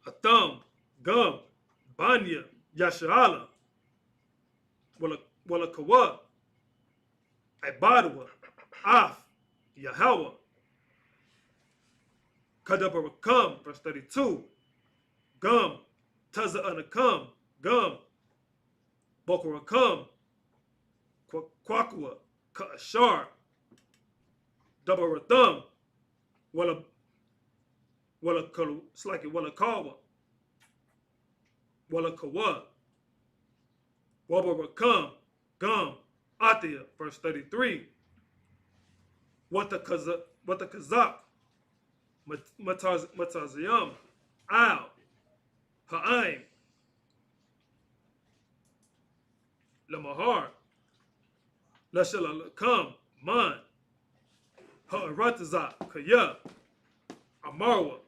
Atam, Gum, Banya, Yashala, Wala Kawa, Ibadwa, Af, Yahweh, Kadabarakam, verse 32, Gum, Taza Anakam, Gum, Bokarakam, Kwakwa, Ka'ashar, Dabaratham, Wala Kawa, Wala Kawa, Wabarakam, Gum, Atia, verse 33. What the Kazak, Mataziyam, Al, Ha'aim, Lamahar, Lashalalakam, Man, Ha'aratazak, Kaya, Amarwa,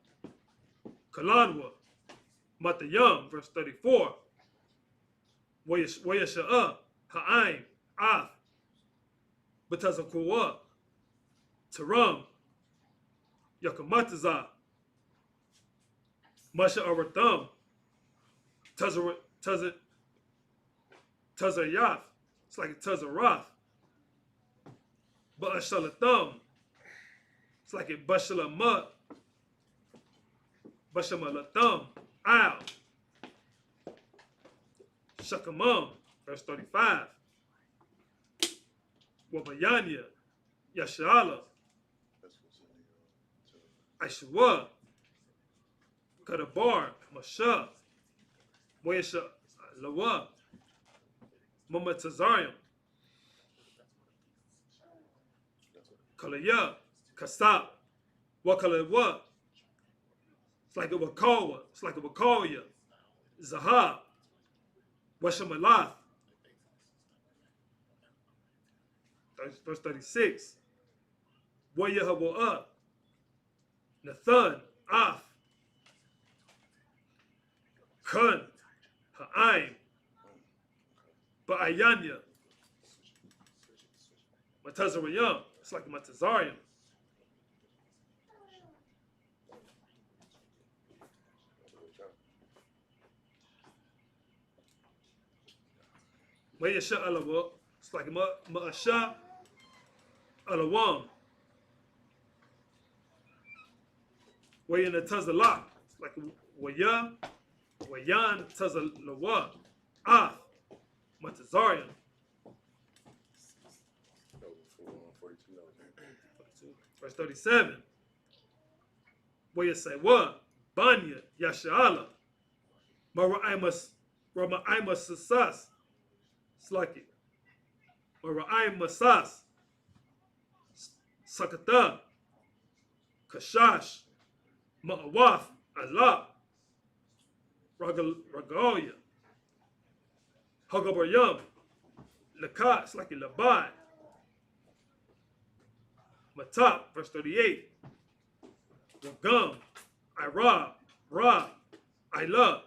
Kalanwa, Matayam, verse 34. Wayasha'a, Ha'aim, Af, Batazakuwa, Taram, Yakamataza, Masha Aratham, Tazayath, it's like a Tazarath, Ba'ashalatham, it's like a Bashalamut, Bashamalatham, Al, Shakamam, verse 35. Wabayanya, Yashala, Aishwa, Kadabar, Masha, Moyesha, Lawa, Mama Tazarium, Kalaya, Kasab, Wakalawa, it's like a Wakawa, it's like a Wakawaya, Zahab, Washamalath, verse 36. Wayahawa, Nathan, Af, Kun, Ha'aim, Ba'ayanya, Matazarayam. It's like Matazarium. Mayasha Alawa. It's like Ma'asha Alawam. Wayana Tazalak. It's like Waya, Wayan Tazalawa. Ah, Matazarium. Verse 37. Waya say what? Banya Yashala. Maraimas Sasas. It's like it. Maraimasas. Sakata. Kashash. Ma'awaf. Allah. Ragalia. Hagabayam. Lakat. It's like it. Labai. Matap. Verse 38. Wagam. Irab. Ra. Ila.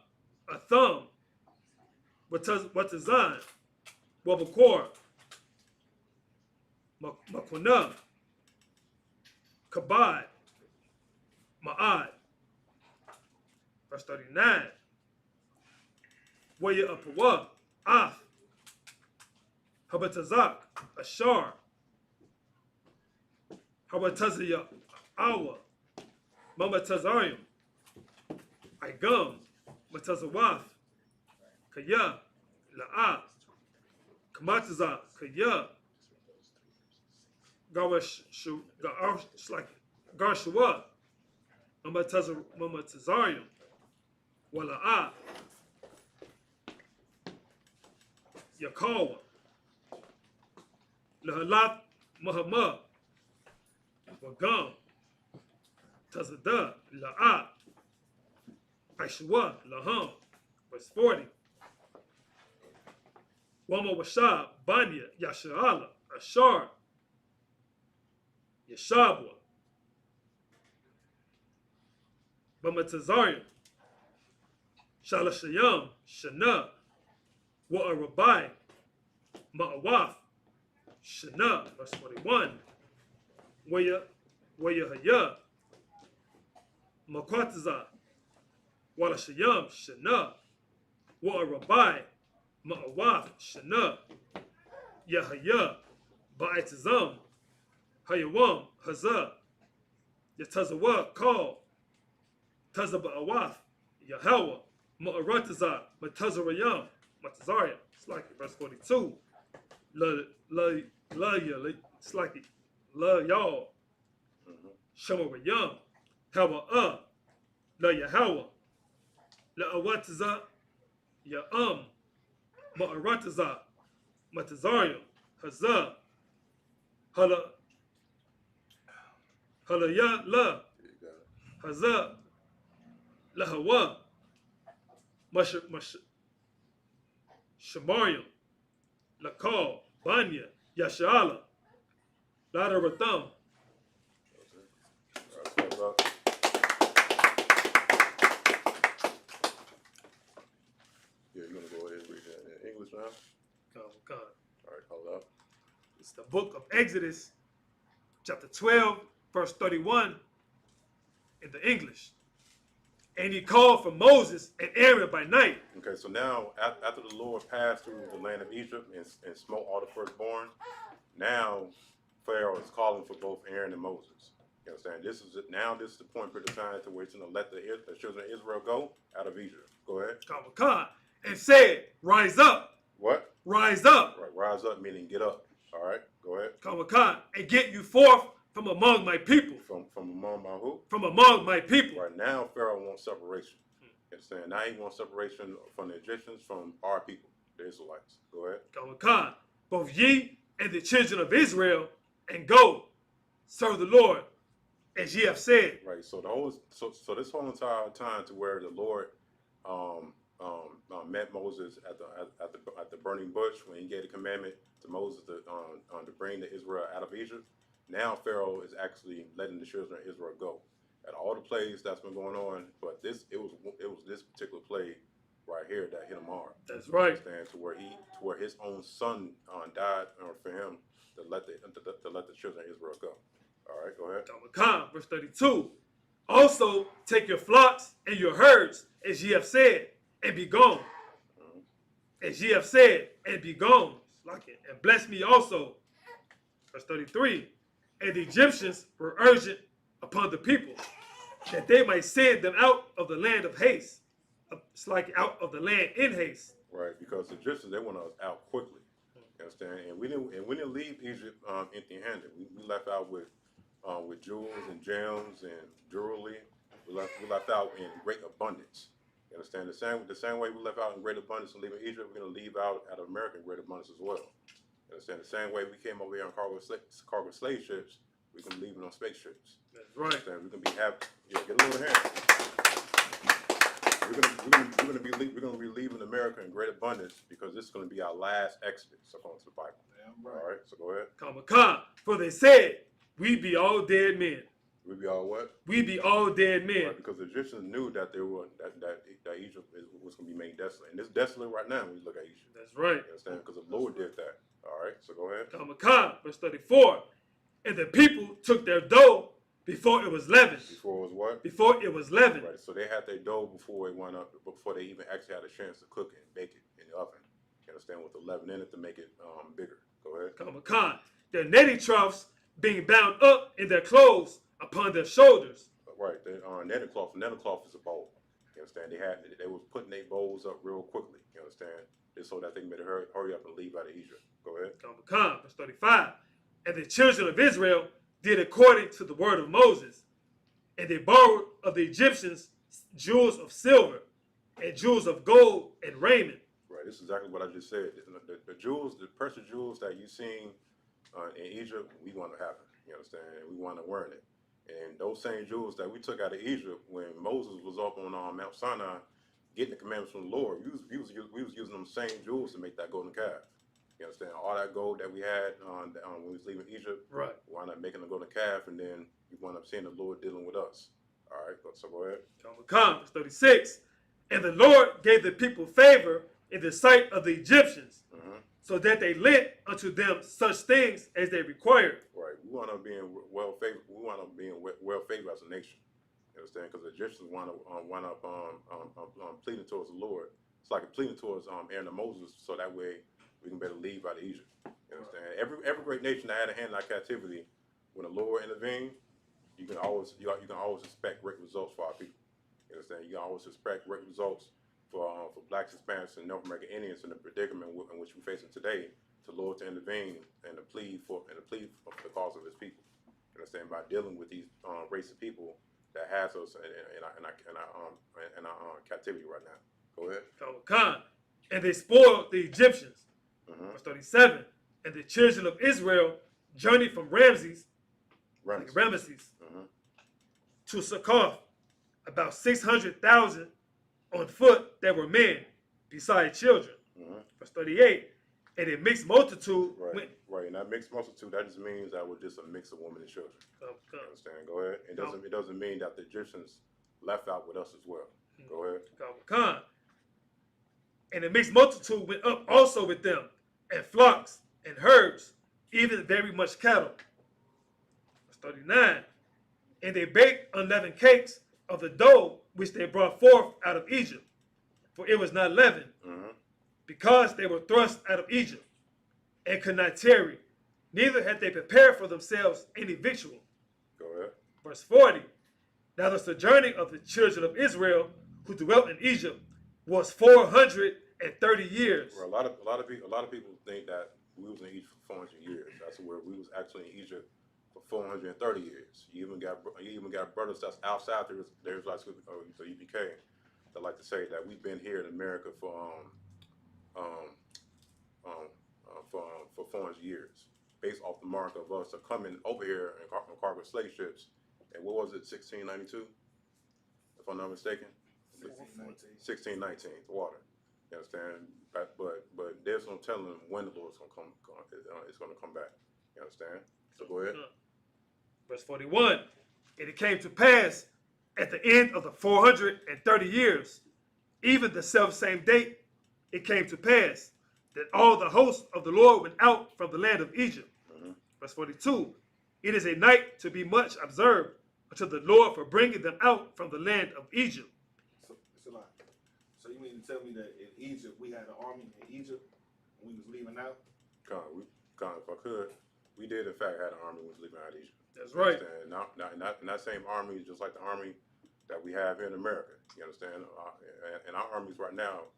Atham. Watazan. Wabakor. Makuna. Kabad. Ma'ad. Verse 39. Waya Apawa. Af. Habatazak. Ashar. Habatazaya. Awa. Mama Tazarium. Igum. Matazawaf. Kaya. La'a. Kamataza. Kaya. Garshua. Mama Tazarium. Wala'a. Yakawa. Lahalat Muhammad. Wagam. Tazada. La'a. Aishwa. Laham. Verse 40. Wama Washa. Banya. Yashala. Ashar. Yeshabwa. Bamatazarium. Shalashayam. Shana. Wa'arabai. Ma'awaf. Shana. Verse 41. Wayahaya. Makwataza. Walashayam. Shana. Wa'arabai. Ma'awaf. Shana. Yahaya. Ba'itazam. Hayawam. Hazah. Yatazawa. Call. Tazaba'awaf. Yahawa. Ma'arataza. Matazarayam. Matazarium. It's like it. Verse 42. It's like it. La y'all. Shamarayam. Hawa. La Yahawa. La Awataza. Ya'am. Ma'arataza. Matazarium. Hazah. Hala ya la. Hazah. Lahawa. Shamarium. Lakal. Banya. Yashala. Lada Ratham. Yeah, you're gonna go ahead and read that in English now? Come. All right, hold up. It's the book of Exodus, chapter 12, verse 31 in the English. And he called for Moses and Aaron by night. Okay, so now after the Lord passed through the land of Egypt and smote all the firstborn, now Pharaoh is calling for both Aaron and Moses. You understand? This is the point for the time to where it's going to let the children of Israel go out of Egypt. Go ahead. And said, rise up. What? Rise up. Right, rise up meaning get up. All right, go ahead. And get you forth from among my people. From among my who? From among my people. Right now, Pharaoh wants separation. You understand? Now he wants separation from the Egyptians, from our people, the Israelites. Go ahead. Both ye and the children of Israel, and go serve the Lord as ye have said. Right. So this whole entire time to where the Lord met Moses at the burning bush when he gave the commandment to Moses to bring the Israel out of Egypt. Now Pharaoh is actually letting the children of Israel go. At all the plagues that's been going on, but it was this particular plague right here that hit him hard. That's right. Understand, to where his own son died for him to let the children of Israel go. All right, go ahead. Verse 32. Also take your flocks and your herds, as ye have said, and be gone. As ye have said, and be gone. Like it. And bless me also. Verse 33. And the Egyptians were urgent upon the people, that they might send them out of the land of haste. It's like out of the land in haste. Right, because the Egyptians, they want us out quickly. You understand? And we didn't leave Egypt empty-handed. We left out with jewels and gems and jewelry. We left out in great abundance. You understand? The same way we left out in great abundance and leaving Egypt, we're gonna leave out America in great abundance as well. You understand? The same way we came over here on cargo slave ships, we can leave it on spaceships. That's right. We can be happy. Yeah, get a little hand. We're gonna be leaving America in great abundance because this is gonna be our last exodus according to the Bible. Damn right. All right, so go ahead. For they said, we be all dead men. We be all what? We be all dead men. Right, because the Egyptians knew that that Egypt was gonna be made desolate, and it's desolate right now when you look at Egypt. That's right. You understand? Because the Lord did that. All right, so go ahead. Verse 34. And the people took their dough before it was leavened. Before it was what? Before it was leavened. Right. So they had their dough before they even actually had a chance to cook it and bake it in the oven. You understand? With the leaven in it to make it bigger. Go ahead. Their netting troughs being bound up in their clothes upon their shoulders. Right. The netting cloth. Netting cloth is a bowl. You understand? They was putting their bowls up real quickly. You understand? Just so that they can hurry up and leave out of Egypt. Go ahead. Verse 35. And the children of Israel did according to the word of Moses. And they borrowed of the Egyptians jewels of silver and jewels of gold and raiment. Right. This is exactly what I just said. The jewels, the precious jewels that you seen in Egypt, we want to have it. You understand? We want to wear it. And those same jewels that we took out of Egypt when Moses was up on Mount Sinai getting the commandments from the Lord, we was using them same jewels to make that golden calf. You understand? All that gold that we had when we was leaving Egypt, right? We wound up making a golden calf, and then we wound up seeing the Lord dealing with us. All right, so go ahead. Verse 36. And the Lord gave the people favor in the sight of the Egyptians, so that they lent unto them such things as they required. Right. We wound up being well favored. We wound up being well favored as a nation. You understand? Because the Egyptians wound up pleading towards the Lord. It's like pleading towards Aaron and Moses, so that way we can better leave out of Egypt. You understand? Every great nation that had a hand in our captivity, when the Lord intervened, you can always expect great results for our people. You understand? You can always expect great results for blacks, Hispanics, and North American Indians in the predicament in which we're facing today. To Lord to intervene and to plead for the cause of His people. You understand? By dealing with these race of people that has us in our captivity right now. Go ahead. And they spoiled the Egyptians. Verse 37. And the children of Israel journeyed from Ramses to Succoth, about 600,000 on foot that were men, beside children. Verse 38. And a mixed multitude. Right. And that mixed multitude, that just means that we're just a mix of women and children. You understand? Go ahead. It doesn't mean that the Egyptians left out with us as well. Go ahead. And a mixed multitude went up also with them, and flocks and herds, even very much cattle. Verse 39. And they baked unleavened cakes of the dough which they brought forth out of Egypt, for it was not leavened, because they were thrust out of Egypt, and could not tarry, neither had they prepared for themselves any victual. Go ahead. Verse 40. Now the sojourning of the children of Israel who dwelt in Egypt was 430 years. Well, a lot of people think that we was in Egypt for 400 years. That's where we was actually in Egypt for 430 years. You even got brothers that's outside there's like the UPK that like to say that we've been here in America for 400 years, based off the mark of us coming over here in cargo slave ships. And what was it, 1692? If I'm not mistaken. 1619, the water. You understand? But there's no telling when the Lord's gonna come. It's gonna come back. You understand? So go ahead. Verse 41. And it came to pass at the end of the 430 years Even the self-same date it came to pass that all the hosts of the Lord went out from the land of Egypt. Verse 42, it is a night to be much observed unto the Lord for bringing them out from the land of Egypt. So it's a lot. So you mean to tell me that in Egypt we had an army in Egypt and we was leaving out? If I could, we did in fact had an army when we was leaving out of Egypt. That's right. And not that same army, just like the army that we have here in America. You understand? And our armies right now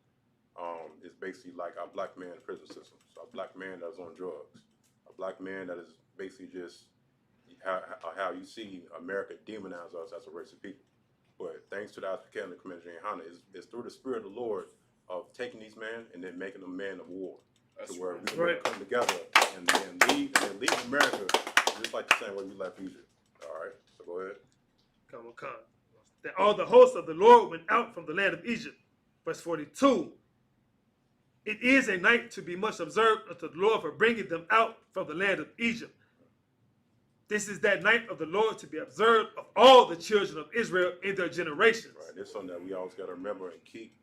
is basically like our black man prison system. So a black man that's on drugs, a black man that is basically just how you see America demonize us as a race of people. But thanks to the Isupk and the Commander in Hana, it's through the Spirit of the Lord of taking these men and then making them men of war. That's to where right. we can come together and leave America just like the same way we left Egypt. All right, so go ahead. Come on. That all the hosts of the Lord went out from the land of Egypt. Verse 42, it is a night to be much observed unto the Lord for bringing them out from the land of Egypt. This is that night of the Lord to be observed of all the children of Israel in their generations. Right, this is something that we always got to remember and keep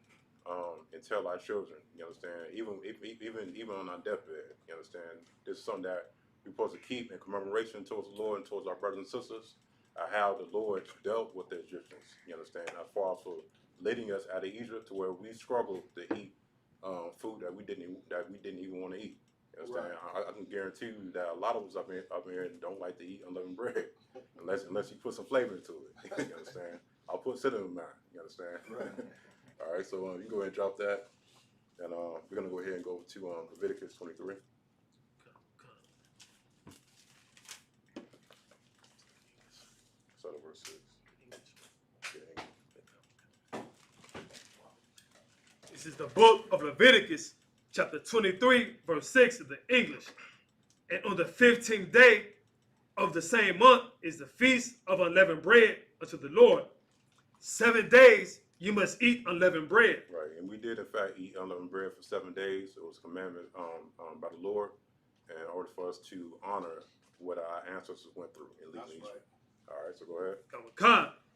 and tell our children. You understand? Even on our deathbed. You understand? This is something that we're supposed to keep in commemoration towards the Lord and towards our brothers and sisters. How the Lord dealt with the Egyptians. You understand? As far as for leading us out of Egypt to where we struggled to eat food that we didn't even want to eat. You understand? Right. I can guarantee you that a lot of us up here don't like to eat unleavened bread unless you put some flavor into it. You understand? I'll put cinnamon in mine. You understand? Right. All right. So you can go ahead and drop that, and we're gonna go ahead and go to Leviticus 23. Verse 6. This is the book of Leviticus, chapter 23, verse 6 in the English. And on the 15th day of the same month is the feast of unleavened bread unto the Lord. 7 days you must eat unleavened bread. Right, and we did in fact eat unleavened bread for 7 days. It was a commandment by the Lord, in order for us to honor what our ancestors went through in leaving Egypt. Right. All right, so go ahead.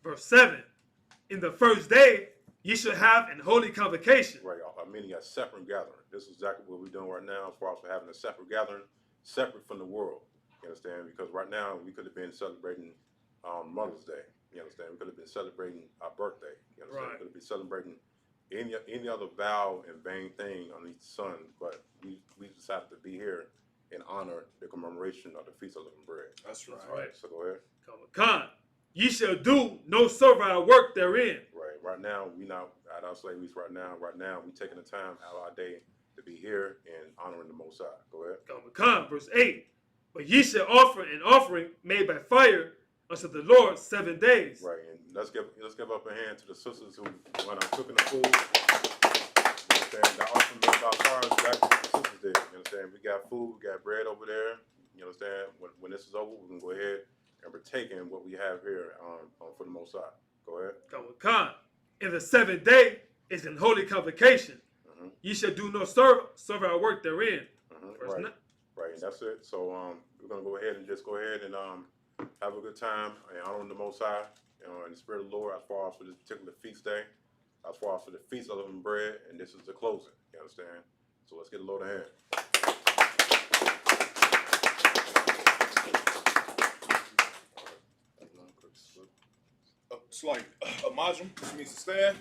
Verse 7. In the first day, ye shall have an holy convocation. Right, meaning a separate gathering. This is exactly what we're doing right now as far as for having a separate gathering, separate from the world. You understand? Because right now, we could have been celebrating Mother's Day. You understand? We could have been celebrating our birthday. You understand? Right. We could have been celebrating any other vow and vain thing on each sun, but we decided to be here and honor the commemoration of the Feast of Unleavened Bread. That's right. All right, so go ahead. Ye shall do no servile work therein. Right. Right now, we not at our slaves. Right now, we taking the time out of our day to be here and honoring the Most High. Go ahead. Verse 8. But ye shall offer an offering made by fire unto the Lord 7 days. Right. And let's give up a hand to the sisters who when I'm cooking the food. You understand? The offering made by fire is exactly what the sisters did. You understand? We got food. We got bread over there. You understand? When this is over, we can go ahead and partake in what we have here for the Most High. Go ahead. In the 7th day is an holy convocation. Ye shall do no servile work therein. Right. Right, and that's it. So we're gonna go ahead and have a good time and honor the Most High, in the Spirit of the Lord as far as for this particular feast day, as far as for the Feast of Unleavened Bread, and this is the closing. You understand? So let's get a load of hand. It's like a majum, which means to stand.